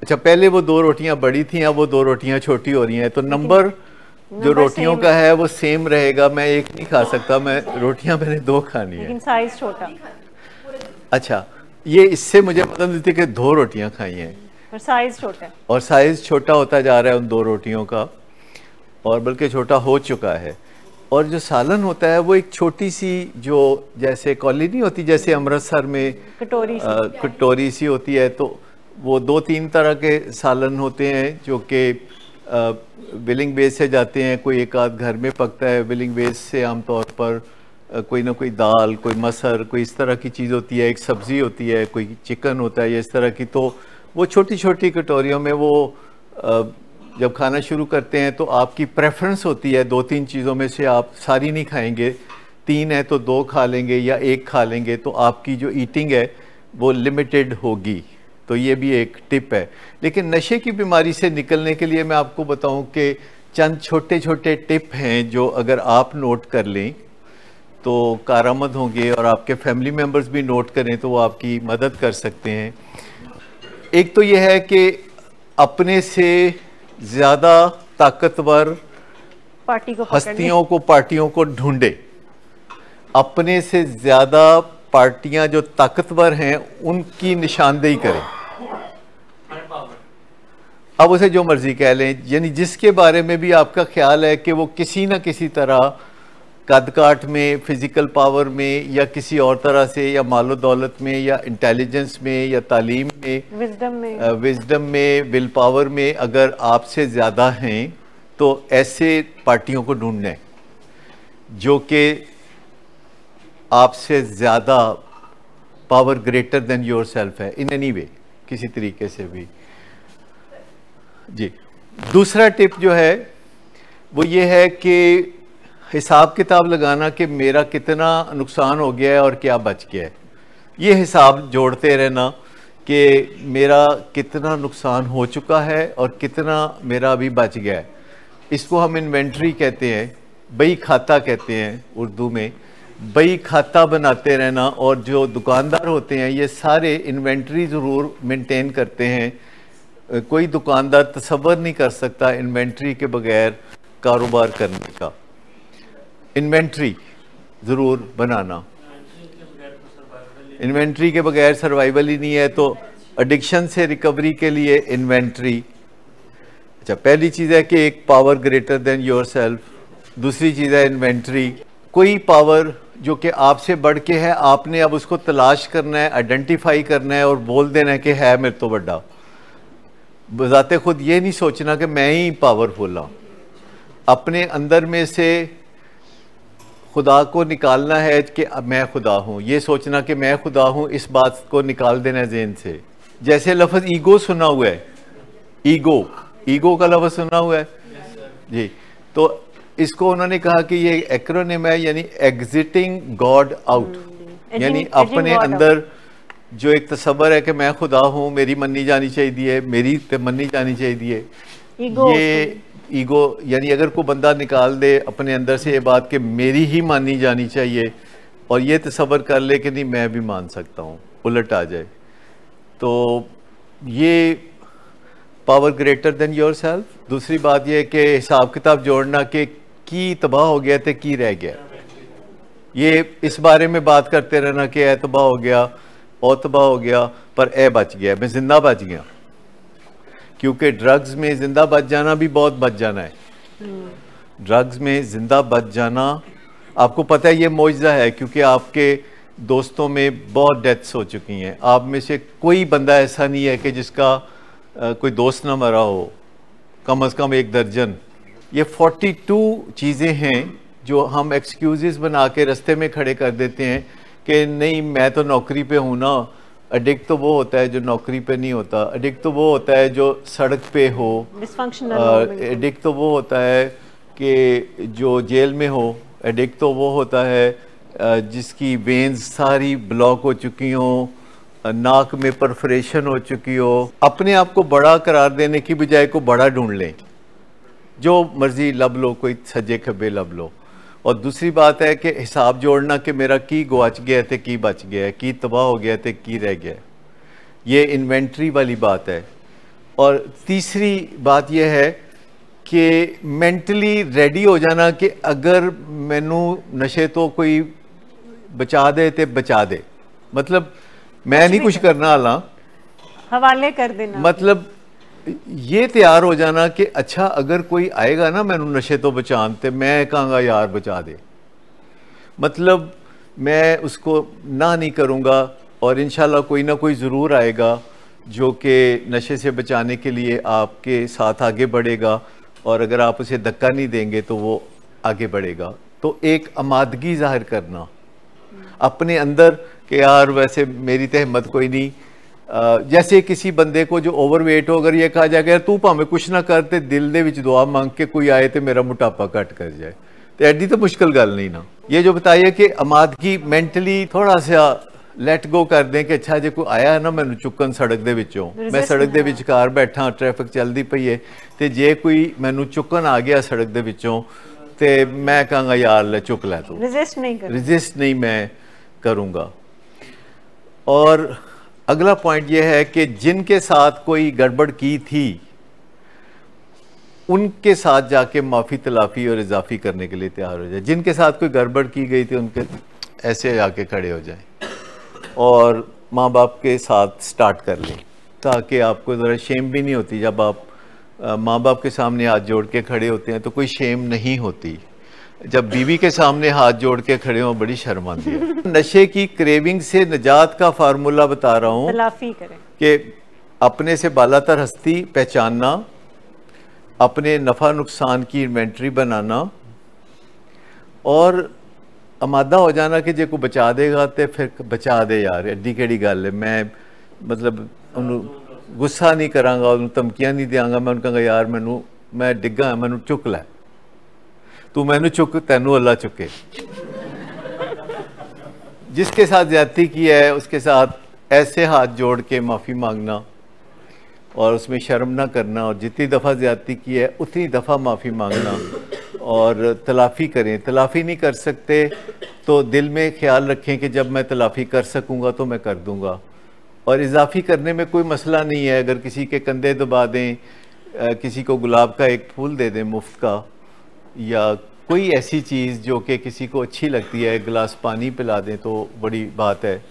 अच्छा, पहले वो 2 रोटियाँ बड़ी थी, अब वो 2 रोटियाँ छोटी हो रही हैं, तो नंबर जो रोटियों का है वो सेम रहेगा। मैं एक नहीं खा सकता, मैं रोटियाँ मैंने 2 खानी है, लेकिन साइज छोटा। अच्छा, ये इससे मुझे पता मिलती है कि 2 रोटियाँ खाई हैं और साइज छोटा है, और साइज छोटा होता जा रहा है उन 2 रोटियों का, और बल्कि छोटा हो चुका है। और जो सालन होता है वो एक छोटी सी, जो जैसे कॉली नहीं होती, जैसे अमृतसर में कटोरी सी होती है, तो वो 2-3 तरह के सालन होते हैं जो कि विलिंग बेस से जाते हैं। कोई एक आध घर में पकता है विलिंग बेस से, आमतौर पर कोई ना कोई दाल, कोई मसर, कोई इस तरह की चीज़ होती है, एक सब्ज़ी होती है, कोई चिकन होता है, या इस तरह की। तो वो छोटी छोटी कटोरियों में वो जब खाना शुरू करते हैं तो आपकी प्रेफरेंस होती है 2-3 चीज़ों में से, आप सारी नहीं खाएंगे, 3 है तो 2 खा लेंगे या 1 खा लेंगे, तो आपकी जो ईटिंग है वो लिमिटेड होगी। तो ये भी एक टिप है। लेकिन नशे की बीमारी से निकलने के लिए मैं आपको बताऊं कि चंद छोटे छोटे टिप हैं जो अगर आप नोट कर लें तो कारआमद होंगे, और आपके फैमिली मेम्बर्स भी नोट करें तो वो आपकी मदद कर सकते हैं। एक तो ये है कि अपने से ज़्यादा ताकतवर हस्तियों को, पार्टियों को ढूंढे। अपने से ज़्यादा पार्टियां जो ताकतवर हैं उनकी निशानदेही करें। अब उसे जो मर्जी कह लें, यानी जिसके बारे में भी आपका ख्याल है कि वो किसी न किसी तरह कद काठ में, फिजिकल पावर में, या किसी और तरह से, या मालो दौलत में, या इंटेलिजेंस में, या तालीम में, विजडम में, विल पावर में अगर आपसे ज़्यादा हैं, तो ऐसे पार्टियों को ढूंढना है जो कि आपसे ज़्यादा power greater than your self है इन एनी वे, किसी तरीके से भी। जी, दूसरा टिप जो है वो ये है कि हिसाब किताब लगाना कि मेरा कितना नुकसान हो गया है और क्या बच गया है। ये हिसाब जोड़ते रहना कि मेरा कितना नुकसान हो चुका है और कितना मेरा अभी बच गया है। इसको हम इन्वेंट्री कहते हैं, बही खाता कहते हैं उर्दू में। बही खाता बनाते रहना, और जो दुकानदार होते हैं ये सारे इन्वेंट्री ज़रूर मेंटेन करते हैं। कोई दुकानदार तसव्वुर नहीं कर सकता इन्वेंट्री के बगैर कारोबार करने का। इन्वेंट्री ज़रूर बनाना, इन्वेंट्री के बगैर सर्वाइवल ही नहीं है। तो एडिक्शन से रिकवरी के लिए इन्वेंट्री। अच्छा, पहली चीज़ है कि एक power greater than your self, दूसरी चीज़ है इन्वेंट्री। कोई पावर जो कि आपसे बढ़ के है, आपने अब उसको तलाश करना है, आइडेंटिफाई करना है और बोल देना है कि है मेरे तो बड़ा। बजाते खुद ये नहीं सोचना कि मैं ही पावरफुल हूँ। अपने अंदर में से खुदा को निकालना है कि अब मैं खुदा हूँ, ये सोचना कि मैं खुदा हूँ, इस बात को निकाल देना है ज़हन से। जैसे लफ्ज़ ईगो सुना हुआ है, ईगो का लफ्ज़ सुना हुआ है जी, तो इसको उन्होंने कहा कि ये एक्रोनिम है, यानी एग्जिटिंग गॉड आउट, यानी अपने अंदर जो एक तसव्वुर है कि मैं खुदा हूँ, मेरी मन्नी जानी चाहिए, मेरी मन्नी जानी चाहिए। ये ईगो, यानी अगर कोई बंदा निकाल दे अपने अंदर से ये बात कि मेरी ही मानी जानी चाहिए, और ये तसव्वुर कर ले कि नहीं मैं भी मान सकता हूँ, उलट आ जाए, तो ये power greater than your self. दूसरी बात ये कि हिसाब किताब जोड़ना कि की तबाह हो गया तो की रह गया, ये इस बारे में बात करते रहना कि ए तबाह हो गया, ओ तबाह हो गया, पर ए बच गया, मैं जिंदा बच गया। क्योंकि ड्रग्स में जिंदा बच जाना भी बहुत बच जाना है। ड्रग्स में जिंदा बच जाना, आपको पता है ये मौजज़ा है, क्योंकि आपके दोस्तों में बहुत डेथ्स हो चुकी हैं। आप में से कोई बंदा ऐसा नहीं है कि जिसका कोई दोस्त ना मरा हो, कम से कम 1 दर्जन। ये 42 चीज़ें हैं जो हम एक्सक्यूज़ बना के रास्ते में खड़े कर देते हैं कि नहीं मैं तो नौकरी पे हूँ ना। एडिक्ट तो वो होता है जो नौकरी पे नहीं होता, एडिक्ट तो वो होता है जो सड़क पे हो, एडिक्ट तो वो होता है कि जो जेल में हो, एडिक्ट तो वो होता है जिसकी वेन्स सारी ब्लॉक हो चुकी हों, नाक में परफोरेशन हो चुकी हो। अपने आप को बड़ा करार देने की बजाय को बड़ा ढूंढ लें, जो मर्जी लब लो, कोई सज्जे खब्बे लब लो। और दूसरी बात है कि हिसाब जोड़ना कि मेरा की गुआच गया थे, की बच गया, की तबाह हो गया थे, की रह गया, ये इन्वेंट्री वाली बात है। और तीसरी बात यह है कि मेंटली रेडी हो जाना कि अगर मैनू नशे तो कोई बचा दे तो बचा दे, मतलब मैं नहीं कुछ करना आला, हवाले कर देना, मतलब ये तैयार हो जाना कि अच्छा अगर कोई आएगा ना मैनू नशे तो बचान ते मैं कहूँगा यार बचा दे, मतलब मैं उसको ना नहीं करूँगा। और इंशाल्लाह कोई ना कोई ज़रूर आएगा जो कि नशे से बचाने के लिए आपके साथ आगे बढ़ेगा, और अगर आप उसे धक्का नहीं देंगे तो वो आगे बढ़ेगा। तो एक आमादगी ज़ाहिर करना अपने अंदर कि यार वैसे मेरी तो हिम्मत कोई नहीं। जैसे किसी बंदे को जो ओवरवेट हो, अगर ये कहा जाएगा तू भावें कुछ ना करते दिल दे विच दुआ मांग के कोई आए तो मेरा मोटापा घट कर जाए, तो एडी तो मुश्किल गल नहीं ना। ये जो बताइए कि आमादगी मेंटली थोड़ा सा लैट गो कर दें कि अच्छा जो कोई आया है ना मैनू चुकन सड़क दे विचों, मैं सड़क दे विचकार बैठा, ट्रैफिक चलती पई है, तो जे कोई मैनू चुकन आ गया सड़क दे विचों तो मैं कहूँगा यार ले चुक लै तू, रजिस्ट नहीं मैं करूँगा। और अगला पॉइंट यह है कि जिनके साथ कोई गड़बड़ की थी उनके साथ जाके माफ़ी तलाफ़ी और इजाफ़ी करने के लिए तैयार हो जाए। जिनके साथ कोई गड़बड़ की गई थी उनके ऐसे जाके खड़े हो जाएं और माँ बाप के साथ स्टार्ट कर लें, ताकि आपको ज़रा शेम भी नहीं होती। जब आप माँ बाप के सामने हाथ जोड़ के खड़े होते हैं तो कोई शेम नहीं होती, जब बीवी के सामने हाथ जोड़ के खड़े हो बड़ी शर्म आती है। नशे की क्रेविंग से निजात का फार्मूला बता रहा हूँ कि अपने से बालातर हस्ती पहचानना, अपने नफ़ा नुकसान की इन्वेंट्री बनाना और आमादा हो जाना कि जे को बचा देगा तो फिर बचा दे यार, एड्डी केड़ी गल है। मैं मतलब उन्होंने गुस्सा नहीं करांगा, उन्होंने धमकियां नहीं देंगा, मैं उनका यार मैनू मैं डिग्गा मैनू चुक लै, तू मैनू चुक तैनू अल्लाह चुके। जिसके साथ ज्यादती की है उसके साथ ऐसे हाथ जोड़ के माफ़ी मांगना और उसमें शर्म ना करना, और जितनी दफ़ा ज्यादती की है उतनी दफ़ा माफ़ी मांगना और तलाफ़ी करें। तलाफ़ी नहीं कर सकते तो दिल में ख्याल रखें कि जब मैं तलाफ़ी कर सकूँगा तो मैं कर दूँगा। और इजाफ़ी करने में कोई मसला नहीं है, अगर किसी के कंधे दबा दें, किसी को गुलाब का एक फूल दे दें मुफ्त का, या कोई ऐसी चीज़ जो कि किसी को अच्छी लगती है, एक गिलास पानी पिला दें तो बड़ी बात है।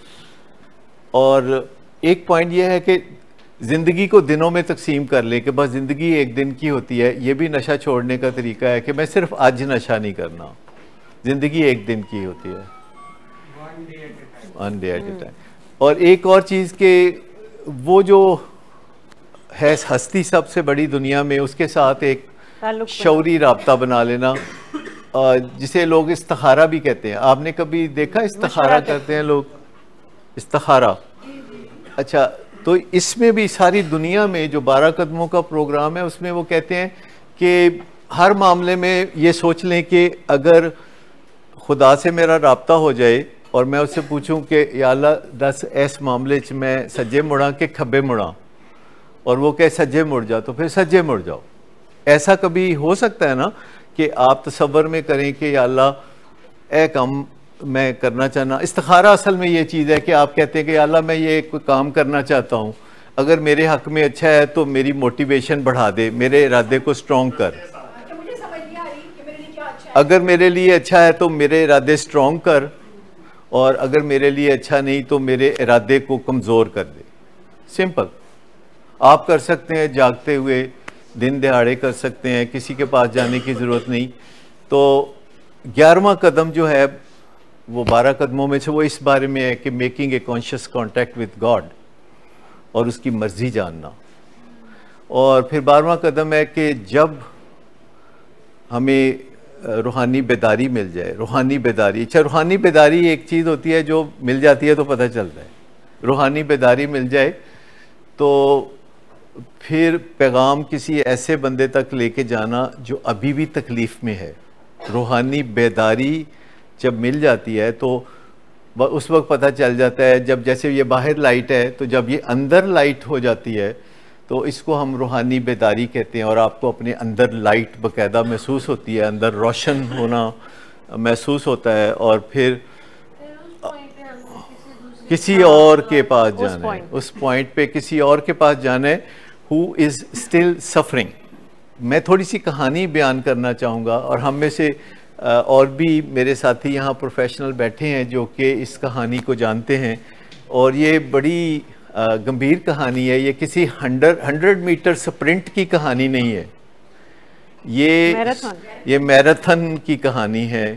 और एक पॉइंट यह है कि ज़िंदगी को दिनों में तकसीम कर लें कि बस ज़िंदगी एक दिन की होती है। ये भी नशा छोड़ने का तरीका है कि मैं सिर्फ आज नशा नहीं करना, ज़िंदगी एक दिन की होती है, one day at A time. और एक और चीज़ कि वो जो है हस्ती सबसे बड़ी दुनिया में, उसके साथ एक शौरी राब्ता बना लेना, जिसे लोग इस्तिखारा भी कहते हैं। आपने कभी देखा इस्तिखारा करते हैं लोग, इस्तिखारा? अच्छा, तो इसमें भी सारी दुनिया में जो 12 कदमों का प्रोग्राम है उसमें वो कहते हैं कि हर मामले में ये सोच लें कि अगर खुदा से मेरा राब्ता हो जाए और मैं उससे पूछूं कि या अल्लाह दस इस मामले च मैं सज्जे मुड़ा कि खब्बे मुड़ा, और वो कहे सज्जे मुड़ जाओ, तो फिर सज्जे मुड़ जाओ। ऐसा कभी हो सकता है ना कि आप तसव्वुर में करें कि या अल्लाह ए काम मैं करना चाहना। इस्तिखारा असल में ये चीज़ है कि आप कहते हैं कि या अल्लाह मैं ये कोई काम करना चाहता हूँ, अगर मेरे हक़ में अच्छा है तो मेरी मोटिवेशन बढ़ा दे, मेरे इरादे को स्ट्रॉन्ग कर। अगर मेरे लिए अच्छा है तो मेरे इरादे स्ट्रॉन्ग कर, और अगर मेरे लिए अच्छा नहीं तो मेरे इरादे को कमज़ोर कर दे। सिंपल आप कर सकते हैं, जागते हुए दिन दहाड़े कर सकते हैं, किसी के पास जाने की ज़रूरत नहीं। तो 11वां कदम जो है वो 12 कदमों में से वो इस बारे में है कि making a conscious contact with God और उसकी मर्जी जानना। और फिर 12वां कदम है कि जब हमें रूहानी बेदारी मिल जाए, रूहानी बेदारी, अच्छा रूहानी बेदारी एक चीज़ होती है जो मिल जाती है तो पता चलता है, रूहानी बेदारी मिल जाए तो फिर पैगाम किसी ऐसे बंदे तक लेके जाना जो अभी भी तकलीफ़ में है। रूहानी बेदारी जब मिल जाती है तो उस वक्त पता चल जाता है, जब जैसे ये बाहर लाइट है तो जब ये अंदर लाइट हो जाती है तो इसको हम रूहानी बेदारी कहते हैं। और आपको अपने अंदर लाइट बाकायदा महसूस होती है, अंदर रोशन होना महसूस होता है, और फिर किसी और के पास जाना है, उस पॉइंट पे किसी और के पास जाना है हु इज़ स्टिल सफरिंग। मैं थोड़ी सी कहानी बयान करना चाहूँगा, और हम में से और भी मेरे साथी यहाँ प्रोफेशनल बैठे हैं जो कि इस कहानी को जानते हैं, और ये बड़ी गंभीर कहानी है। ये किसी 100 मीटर स्प्रिंट की कहानी नहीं है, ये मैराथन की कहानी है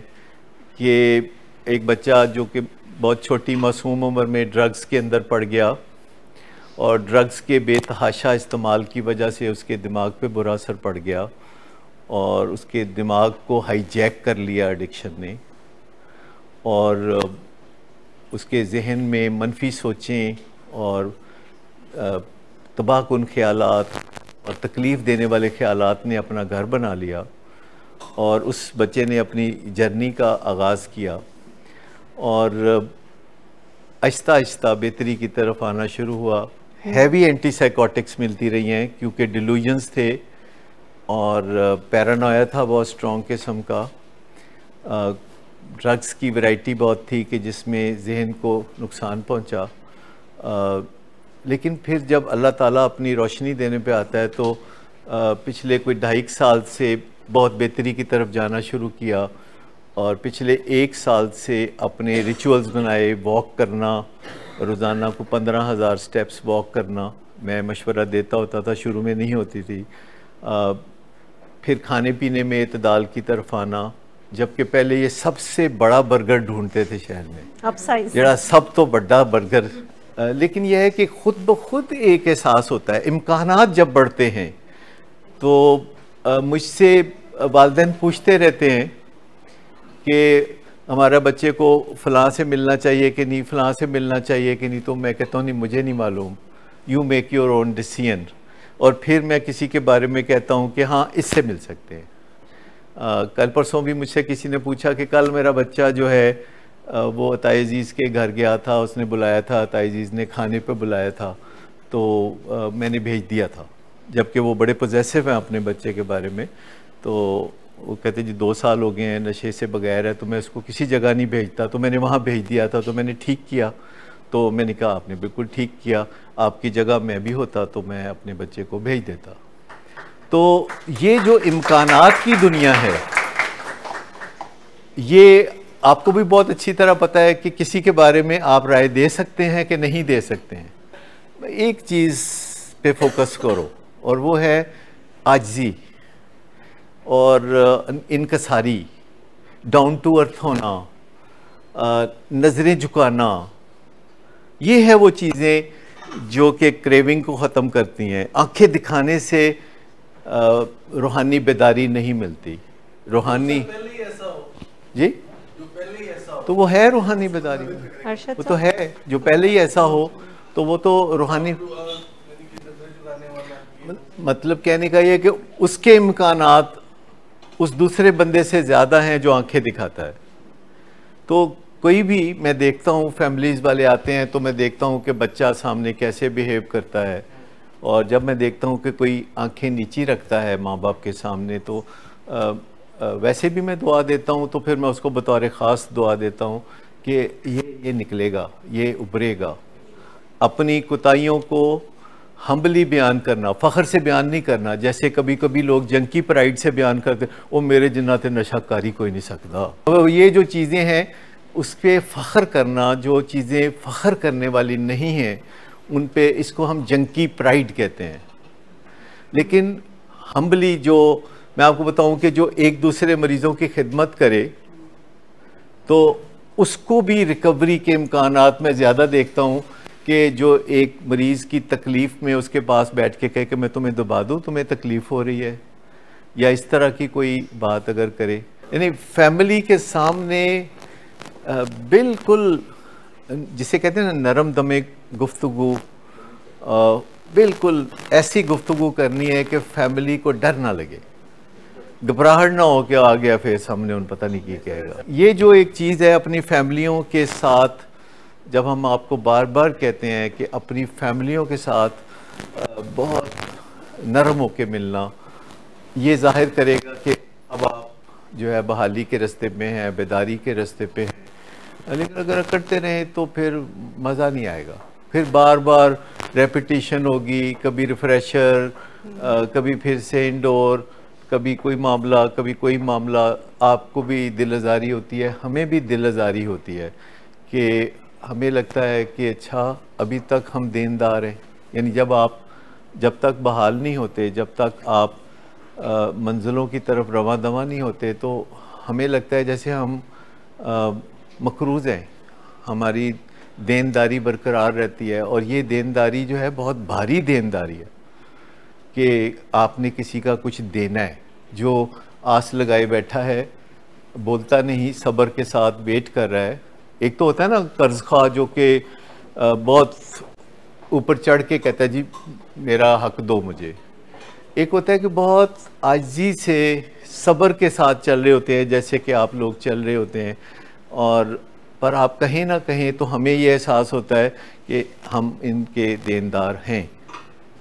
कि एक बच्चा जो कि बहुत छोटी मासूम उम्र में ड्रग्स के अंदर पड़ गया, और ड्रग्स के बेतहाशा इस्तेमाल की वजह से उसके दिमाग पे बुरा असर पड़ गया, और उसके दिमाग को हाईजैक कर लिया एडिक्शन ने, और उसके जहन में मनफी सोचें और तबाहकुन ख़यालात और तकलीफ़ देने वाले ख़यालात ने अपना घर बना लिया, और उस बच्चे ने अपनी जर्नी का आगाज़ किया, और आहिस्ता आहिस्ता बेहतरी की तरफ आना शुरू हुआ। हैवी एंटीसाइकोटिक्स मिलती रही हैं क्योंकि डिलूजन्स थे और पैरानोया था बहुत स्ट्रॉन्ग किस्म का। ड्रग्स की वैरायटी बहुत थी कि जिसमें जहन को नुकसान पहुंचा, लेकिन फिर जब अल्लाह ताला अपनी रोशनी देने पे आता है तो पिछले कोई 2.5 साल से बहुत बेहतरी की तरफ जाना शुरू किया, और पिछले 1 साल से अपने रिचुअल्स बनाए, वॉक करना, रोज़ाना को 15,000 स्टेप्स वॉक करना। मैं मशवरा देता होता था, शुरू में नहीं होती थी। फिर खाने पीने में इतदाल की तरफ आना, जबकि पहले ये सबसे बड़ा बर्गर ढूंढते थे शहर में, अब साइज जरा सब तो बड़ा बर्गर। लेकिन यह है कि खुद ब खुद एक एहसास होता है, इम्कानात जब बढ़ते हैं तो मुझसे वालिदैन पूछते रहते हैं कि हमारा बच्चे को फ़लाँ से मिलना चाहिए कि नहीं, फ़लाँ से मिलना चाहिए कि नहीं, तो मैं कहता हूँ नहीं, मुझे नहीं मालूम, you make your own decision. और फिर मैं किसी के बारे में कहता हूँ कि हाँ इससे मिल सकते हैं। कल परसों भी मुझसे किसी ने पूछा कि कल मेरा बच्चा जो है वो अताई अजीज़ के घर गया था, उसने बुलाया था, अताई अजीज़ ने खाने पे बुलाया था, तो मैंने भेज दिया था, जबकि वो बड़े पॉजेसिव हैं अपने बच्चे के बारे में। तो वो कहते जी 2 साल हो गए हैं नशे से बगैर है, तो मैं उसको किसी जगह नहीं भेजता, तो मैंने वहाँ भेज दिया था, तो मैंने ठीक किया। तो मैंने कहा आपने बिल्कुल ठीक किया, आपकी जगह मैं भी होता तो मैं अपने बच्चे को भेज देता। तो ये जो इम्कानात की दुनिया है, ये आपको भी बहुत अच्छी तरह पता है कि किसी के बारे में आप राय दे सकते हैं कि नहीं दे सकते हैं। एक चीज़ पे फोकस करो, और वो है आजिज़ी और इनकसारी, डाउन टू अर्थ होना, नज़रें झुकाना। ये है वो चीज़ें जो कि क्रेविंग को ख़त्म करती हैं। आंखें दिखाने से रूहानी बेदारी नहीं मिलती। रूहानी जी तो वो है रूहानी बेदारी, वो तो है जो पहले ही ऐसा हो तो वो तो रूहानी, मतलब कहने का ये कि उसके इम्कानात उस दूसरे बंदे से ज़्यादा हैं जो आंखें दिखाता है। तो कोई भी, मैं देखता हूँ फैमिलीज़ वाले आते हैं तो मैं देखता हूँ कि बच्चा सामने कैसे बिहेव करता है, और जब मैं देखता हूँ कि कोई आंखें नीची रखता है माँ बाप के सामने तो वैसे भी मैं दुआ देता हूँ, तो फिर मैं उसको बतौर ख़ास दुआ देता हूँ कि ये निकलेगा, ये उभरेगा। अपनी कोताहियों को हम्बली बयान करना, फ़ख्र से बयान नहीं करना, जैसे कभी कभी लोग जंकी प्राइड से बयान करते, वो मेरे जिन्ना ते नशाकारी कोई नहीं सकता। तो ये जो चीज़ें हैं उस पर फ़ख्र करना, जो चीज़ें फ़ख्र करने वाली नहीं हैं उन पे, इसको हम जंकी प्राइड कहते हैं। लेकिन हम्बली, जो मैं आपको बताऊं कि जो एक दूसरे मरीज़ों की खिदमत करे तो उसको भी रिकवरी के इम्कानात मैं ज़्यादा देखता हूँ कि जो एक मरीज़ की तकलीफ़ में उसके पास बैठ के कहे कि मैं तुम्हें दबा दूँ, तुम्हें तकलीफ़ हो रही है, या इस तरह की कोई बात अगर करे, यानी फैमिली के सामने बिल्कुल जिसे कहते हैं ना नरम दमे गुफ्तगू, बिल्कुल ऐसी गुफ्तगू करनी है कि फैमिली को डर ना लगे, घबराहट ना हो कि आ गया फिर सामने उन पता नहीं क्या कहेगा। ये जो एक चीज़ है अपनी फैमिलियों के साथ, जब हम आपको बार बार कहते हैं कि अपनी फैमिलियों के साथ बहुत नरम होकर मिलना, ये जाहिर करेगा कि अब आप जो है बहाली के रास्ते में हैं, बेदारी के रास्ते पे हैं। लेकिन अगर करते रहें तो फिर मज़ा नहीं आएगा, फिर बार बार रेपिटिशन होगी, कभी रिफ्रेशर, कभी फिर से इंडोर, कभी कोई मामला, कभी कोई मामला। आपको भी दिल आज़ारी होती है, हमें भी दिल आज़ारी होती है कि हमें लगता है कि अच्छा अभी तक हम देनदार हैं, यानी जब तक बहाल नहीं होते, जब तक आप मंजिलों की तरफ रवां दवा नहीं होते, तो हमें लगता है जैसे हम मकरूज़ हैं, हमारी देनदारी बरकरार रहती है। और ये देनदारी जो है बहुत भारी देनदारी है कि आपने किसी का कुछ देना है, जो आस लगाए बैठा है, बोलता नहीं, सब्र के साथ वेट कर रहा है। एक तो होता है ना कर्ज खा जो कि बहुत ऊपर चढ़ के कहता है जी मेरा हक दो मुझे। एक होता है कि बहुत आजिज़ी से सब्र के साथ चल रहे होते हैं, जैसे कि आप लोग चल रहे होते हैं, और पर आप कहीं ना कहीं तो हमें ये एहसास होता है कि हम इनके देनदार हैं।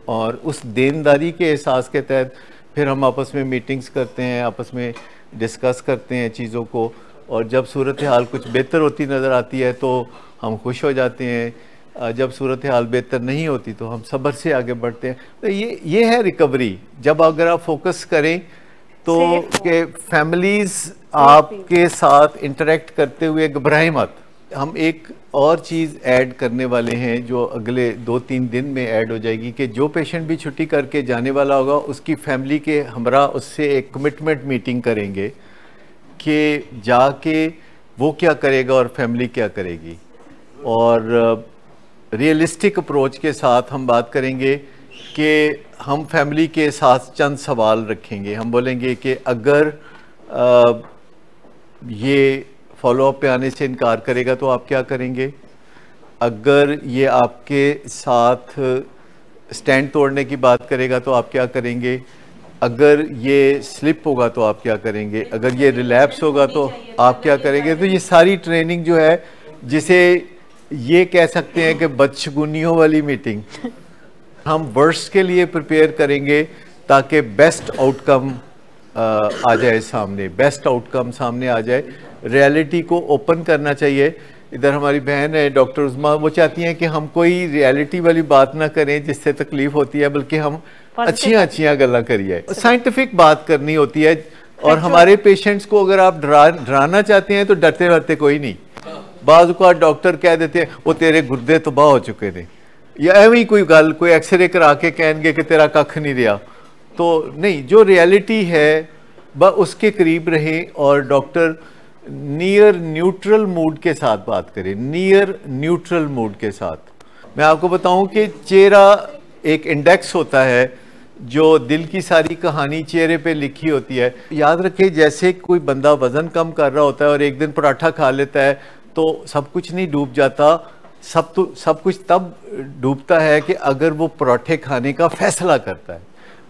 और उस देनदारी के एहसास के तहत फिर हम आपस में मीटिंग्स करते हैं, आपस में डिस्कस करते हैं चीज़ों को, और जब सूरत हाल कुछ बेहतर होती नज़र आती है तो हम खुश हो जाते हैं, जब सूरत हाल बेहतर नहीं होती तो हम सब्र से आगे बढ़ते हैं। तो ये है रिकवरी। जब अगर आप फोकस करें तो कि फैमिलीज़ आपके साथ इंटरेक्ट करते हुए घबराएं मत। हम एक और चीज़ ऐड करने वाले हैं जो अगले 2-3 दिन में ऐड हो जाएगी कि जो पेशेंट भी छुट्टी करके जाने वाला होगा उसकी फैमिली के हमरा उससे एक कमिटमेंट मीटिंग करेंगे कि जाके वो क्या करेगा और फैमिली क्या करेगी। और रियलिस्टिक अप्रोच के साथ हम बात करेंगे कि हम फैमिली के साथ चंद सवाल रखेंगे। हम बोलेंगे कि अगर ये फॉलोअप पे आने से इनकार करेगा तो आप क्या करेंगे, अगर ये आपके साथ स्टैंड तोड़ने की बात करेगा तो आप क्या करेंगे, अगर ये स्लिप होगा तो आप क्या करेंगे, अगर ये रिलैप्स होगा तो आप क्या करेंगे। तो ये सारी ट्रेनिंग जो है, जिसे ये कह सकते हैं कि बदशगुनियों वाली मीटिंग, हम वर्स्ट के लिए प्रिपेयर करेंगे ताकि बेस्ट आउटकम आ जाए सामने, बेस्ट आउटकम सामने आ जाए। रियलिटी को ओपन करना चाहिए। इधर हमारी बहन है डॉक्टर उस्मा, वो चाहती हैं कि हम कोई रियलिटी वाली बात ना करें जिससे तकलीफ होती है, बल्कि हम अच्छियाँ गल्ला करिए, साइंटिफिक बात करनी होती है। और हमारे पेशेंट्स को अगर आप डराना चाहते हैं तो डरते रहते कोई नहीं। बाज़ को डॉक्टर कह देते हैं वो तेरे गुर्दे तबाह हो चुके थे, या एवं कोई गल, कोई एक्सरे करा के कहेंगे कि तेरा कख नहीं रहा। तो नहीं, जो रियलिटी है बस उसके करीब रहे और डॉक्टर नियर न्यूट्रल मूड के साथ बात करें, नियर न्यूट्रल मूड के साथ। मैं आपको बताऊं कि चेहरा एक इंडेक्स होता है, जो दिल की सारी कहानी चेहरे पे लिखी होती है। याद रखें, जैसे कोई बंदा वज़न कम कर रहा होता है और एक दिन पराठा खा लेता है तो सब कुछ नहीं डूब जाता। सब कुछ तब डूबता है कि अगर वो पराठे खाने का फैसला करता है।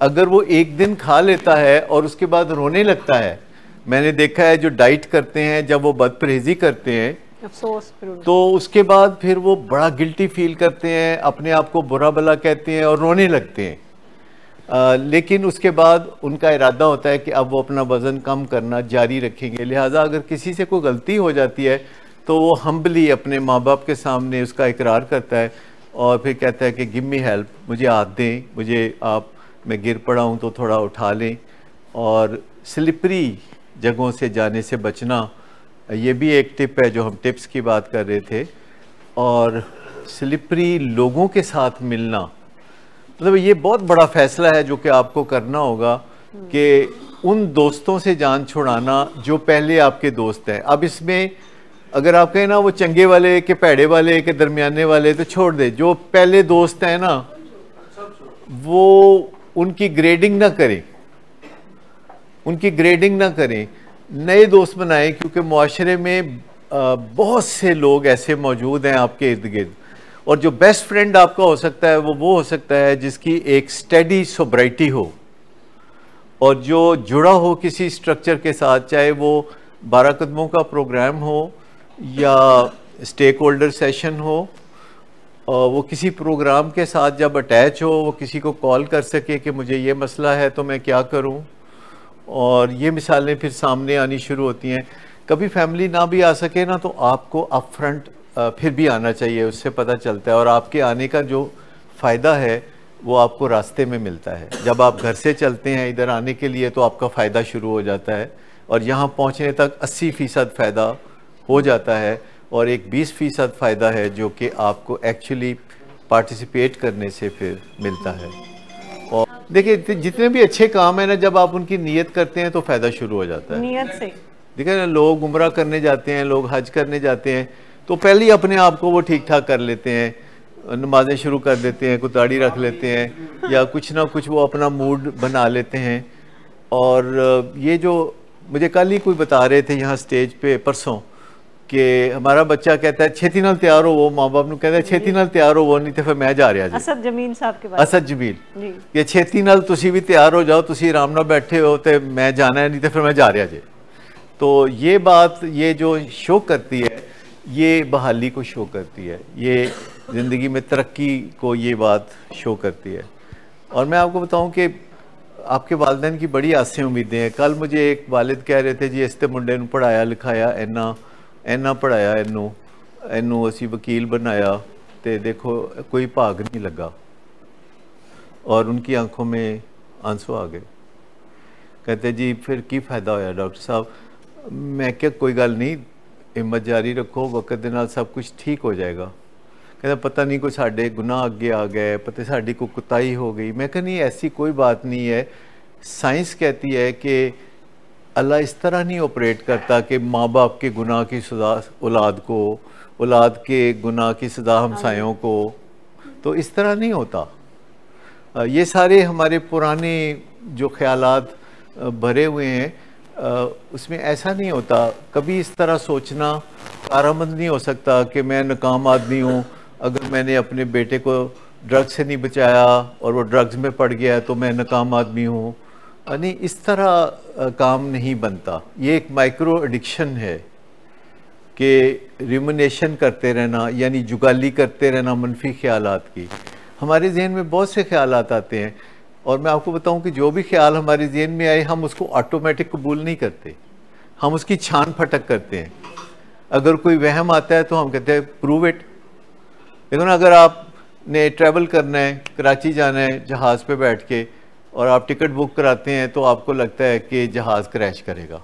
अगर वो एक दिन खा लेता है और उसके बाद रोने लगता है, मैंने देखा है जो डाइट करते हैं जब वो बदपरहेजी करते हैं अफसोस, तो उसके बाद फिर वो बड़ा गिल्टी फील करते हैं, अपने आप को बुरा भला कहते हैं और रोने लगते हैं। लेकिन उसके बाद उनका इरादा होता है कि अब वो अपना वज़न कम करना जारी रखेंगे। लिहाजा अगर किसी से कोई गलती हो जाती है तो वो हम्बली अपने माँ बाप के सामने उसका इकरार करता है और फिर कहता है कि गिव मी हेल्प, मुझे हाथ दें, मुझे आप, मैं गिर पड़ा हूँ तो थोड़ा उठा लें। और स्लिपरी जगहों से जाने से बचना, ये भी एक टिप है जो हम टिप्स की बात कर रहे थे। और स्लिपरी लोगों के साथ मिलना, मतलब ये बहुत बड़ा फैसला है जो कि आपको करना होगा कि उन दोस्तों से जान छुड़ाना जो पहले आपके दोस्त हैं। अब इसमें अगर आप कहें ना वो चंगे वाले के पैड़े वाले के दरमियाने वाले तो छोड़ दे, जो पहले दोस्त हैं ना वो उनकी ग्रेडिंग ना करें, उनकी ग्रेडिंग ना करें, नए दोस्त बनाएं, क्योंकि मुआशरे में बहुत से लोग ऐसे मौजूद हैं आपके इर्द गिर्द। और जो बेस्ट फ्रेंड आपका हो सकता है वो हो सकता है जिसकी एक स्टडी सोब्राइटी हो और जो जुड़ा हो किसी स्ट्रक्चर के साथ, चाहे वो 12 कदमों का प्रोग्राम हो या स्टेक होल्डर सेशन हो, और वो किसी प्रोग्राम के साथ जब अटैच हो, वो किसी को कॉल कर सके कि मुझे ये मसला है तो मैं क्या करूं, और ये मिसालें फिर सामने आनी शुरू होती हैं। कभी फैमिली ना भी आ सके ना तो आपको अप फ्रंट फिर भी आना चाहिए, उससे पता चलता है, और आपके आने का जो फ़ायदा है वो आपको रास्ते में मिलता है। जब आप घर से चलते हैं इधर आने के लिए तो आपका फ़ायदा शुरू हो जाता है, और यहाँ पहुँचने तक 80% फ़ायदा हो जाता है, और एक 20% फ़ायदा है जो कि आपको एक्चुअली पार्टिसिपेट करने से फिर मिलता है। और देखिए जितने भी अच्छे काम है ना, जब आप उनकी नीयत करते हैं तो फ़ायदा शुरू हो जाता है। नीयत से देखिए ना, लोग उम्रा करने जाते हैं, लोग हज करने जाते हैं, तो पहले ही अपने आप को वो ठीक ठाक कर लेते हैं, नमाज़ें शुरू कर देते हैं, कोई दाढ़ी रख लेते हैं या कुछ ना कुछ वो अपना मूड बना लेते हैं। और ये जो मुझे कल ही कोई बता रहे थे यहाँ स्टेज पे परसों कि हमारा बच्चा कहता है छेती नाल तैयार हो, वो माँ बाप ने कहता है छेती नाल तैयार हो, वो नहीं तो फिर मैं जा रहा जी। असद जमील साहब के बाद, असद जमील कि छेती नाल तुसी भी तैयार हो जाओ, तुसी आराम नाल बैठे हो तो मैं जाना है, नहीं तो फिर मैं जा रहा जी। तो ये बात ये जो शो करती है, ये बहाली को शो करती है, ये ज़िंदगी में तरक्की को ये बात शो करती है। और मैं आपको बताऊं कि आपके वालिदैन की बड़ी आसें उम्मीदें हैं। कल मुझे एक वालिद कह रहे थे जी इस ते मुंडे नूं पढ़ाया लिखाया इन्ना पढ़ाया, इनू असी वकील बनाया, तो देखो कोई भाग नहीं लगा, और उनकी आंखों में आंसू आ गए। कहते जी फिर की फ़ायदा होया डॉक्टर साहब? मैं क्या कोई गल नहीं, हिम्मत जारी रखो, वक्त दे नाल सब कुछ ठीक हो जाएगा। कहता पता नहीं कोई साढ़े गुनाह अगे आ गए, पता साड़ी को कुताही हो गई। मैं कहा नहीं, ऐसी कोई बात नहीं है। साइंस कहती है कि अल्लाह इस तरह नहीं ऑपरेट करता कि माँ बाप के गुनाह की सज़ा औलाद को, औलाद के गुनाह की सज़ा हमसायों को, तो इस तरह नहीं होता। ये सारे हमारे पुराने जो ख्यालात भरे हुए हैं, उसमें ऐसा नहीं होता। कभी इस तरह सोचना कारआमद नहीं हो सकता कि मैं नाकाम आदमी हूँ, अगर मैंने अपने बेटे को ड्रग्स से नहीं बचाया और वो ड्रग्स में पड़ गया तो मैं नाकाम आदमी हूँ। नहीं, इस तरह काम नहीं बनता। ये एक माइक्रो एडिक्शन है कि रिमिनेशन करते रहना, यानी जुगाली करते रहना मनफी ख्यालात की। हमारे जहन में बहुत से ख्यालात आते हैं, और मैं आपको बताऊं कि जो भी ख्याल हमारे जहन में आए हम उसको ऑटोमेटिक कबूल नहीं करते, हम उसकी छान फटक करते हैं। अगर कोई वहम आता है तो हम कहते हैं प्रूव इट। देखो ना, अगर आपने ट्रैवल करना है, कराची जाना है जहाज़ पे बैठ के, और आप टिकट बुक कराते हैं तो आपको लगता है कि जहाज़ क्रैश करेगा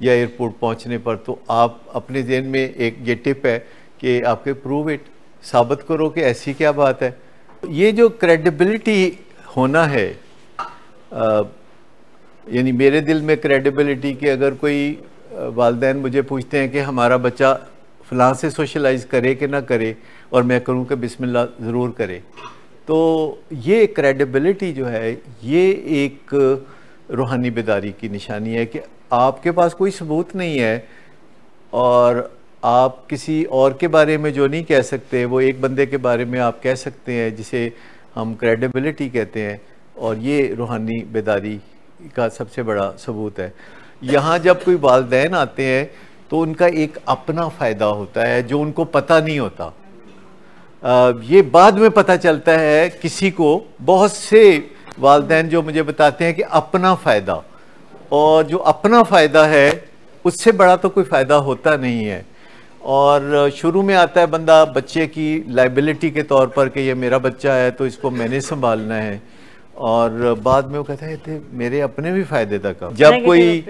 या एयरपोर्ट पहुंचने पर, तो आप अपने जहन में एक ये टिप है कि आपके प्रूव इट, साबित करो कि ऐसी क्या बात है। ये जो क्रेडिबिलिटी होना है, यानी मेरे दिल में क्रेडिबिलिटी कि अगर कोई वालिदैन मुझे पूछते हैं कि हमारा बच्चा फ़लाँ से सोशलाइज करे कि ना करे, और मैं करूँ कि बिस्मिल्लाह ज़रूर करे, तो ये क्रेडिबिलिटी जो है ये एक रूहानी बेदारी की निशानी है कि आपके पास कोई सबूत नहीं है और आप किसी और के बारे में जो नहीं कह सकते वो एक बंदे के बारे में आप कह सकते हैं, जिसे हम क्रेडिबिलिटी कहते हैं। और ये रूहानी बेदारी का सबसे बड़ा सबूत है। यहाँ जब कोई वालिदैन आते हैं तो उनका एक अपना फ़ायदा होता है जो उनको पता नहीं होता। ये बाद में पता चलता है किसी को। बहुत से वालिदैन जो मुझे बताते हैं कि अपना फ़ायदा, और जो अपना फ़ायदा है उससे बड़ा तो कोई फ़ायदा होता नहीं है। और शुरू में आता है बंदा बच्चे की लाइबिलिटी के तौर पर कि ये मेरा बच्चा है तो इसको मैंने संभालना है, और बाद में वो कहता है थे मेरे अपने भी फ़ायदे तक। जब कोई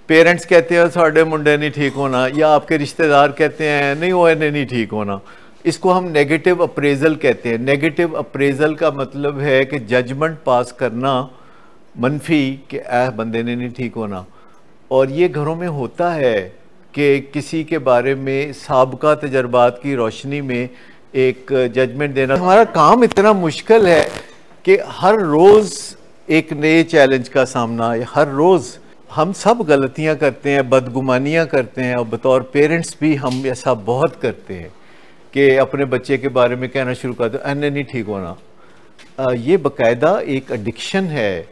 पेरेंट्स कहते हैं साढ़े मुंडे नहीं ठीक होना, या आपके रिश्तेदार कहते हैं नहीं वो इन्हें नहीं ठीक होना, इसको हम नेगेटिव अप्रेजल कहते हैं। नेगेटिव अप्रेजल का मतलब है कि जजमेंट पास करना मनफी कि बंदे ने नहीं ठीक होना। और ये घरों में होता है कि किसी के बारे में साबका तजर्बात की रोशनी में एक जजमेंट देना। हमारा काम इतना मुश्किल है कि हर रोज़ एक नए चैलेंज का सामना, हर रोज़ हम सब गलतियां करते हैं, बदगुमानियां करते हैं, और बतौर पेरेंट्स भी हम ऐसा बहुत करते हैं कि अपने बच्चे के बारे में कहना शुरू कर दो अन्य नहीं ठीक होना। ये बाकायदा एक एडिक्शन है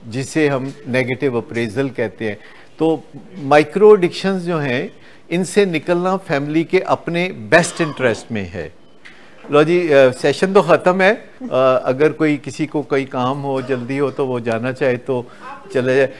जिसे हम नेगेटिव अप्रेजल कहते हैं। तो माइक्रो एडिक्शंस जो हैं, इनसे निकलना फैमिली के अपने बेस्ट इंटरेस्ट में है। लो जी, सेशन तो ख़त्म है। अगर कोई किसी को कोई काम हो, जल्दी हो, तो वो जाना चाहे तो चले जाए।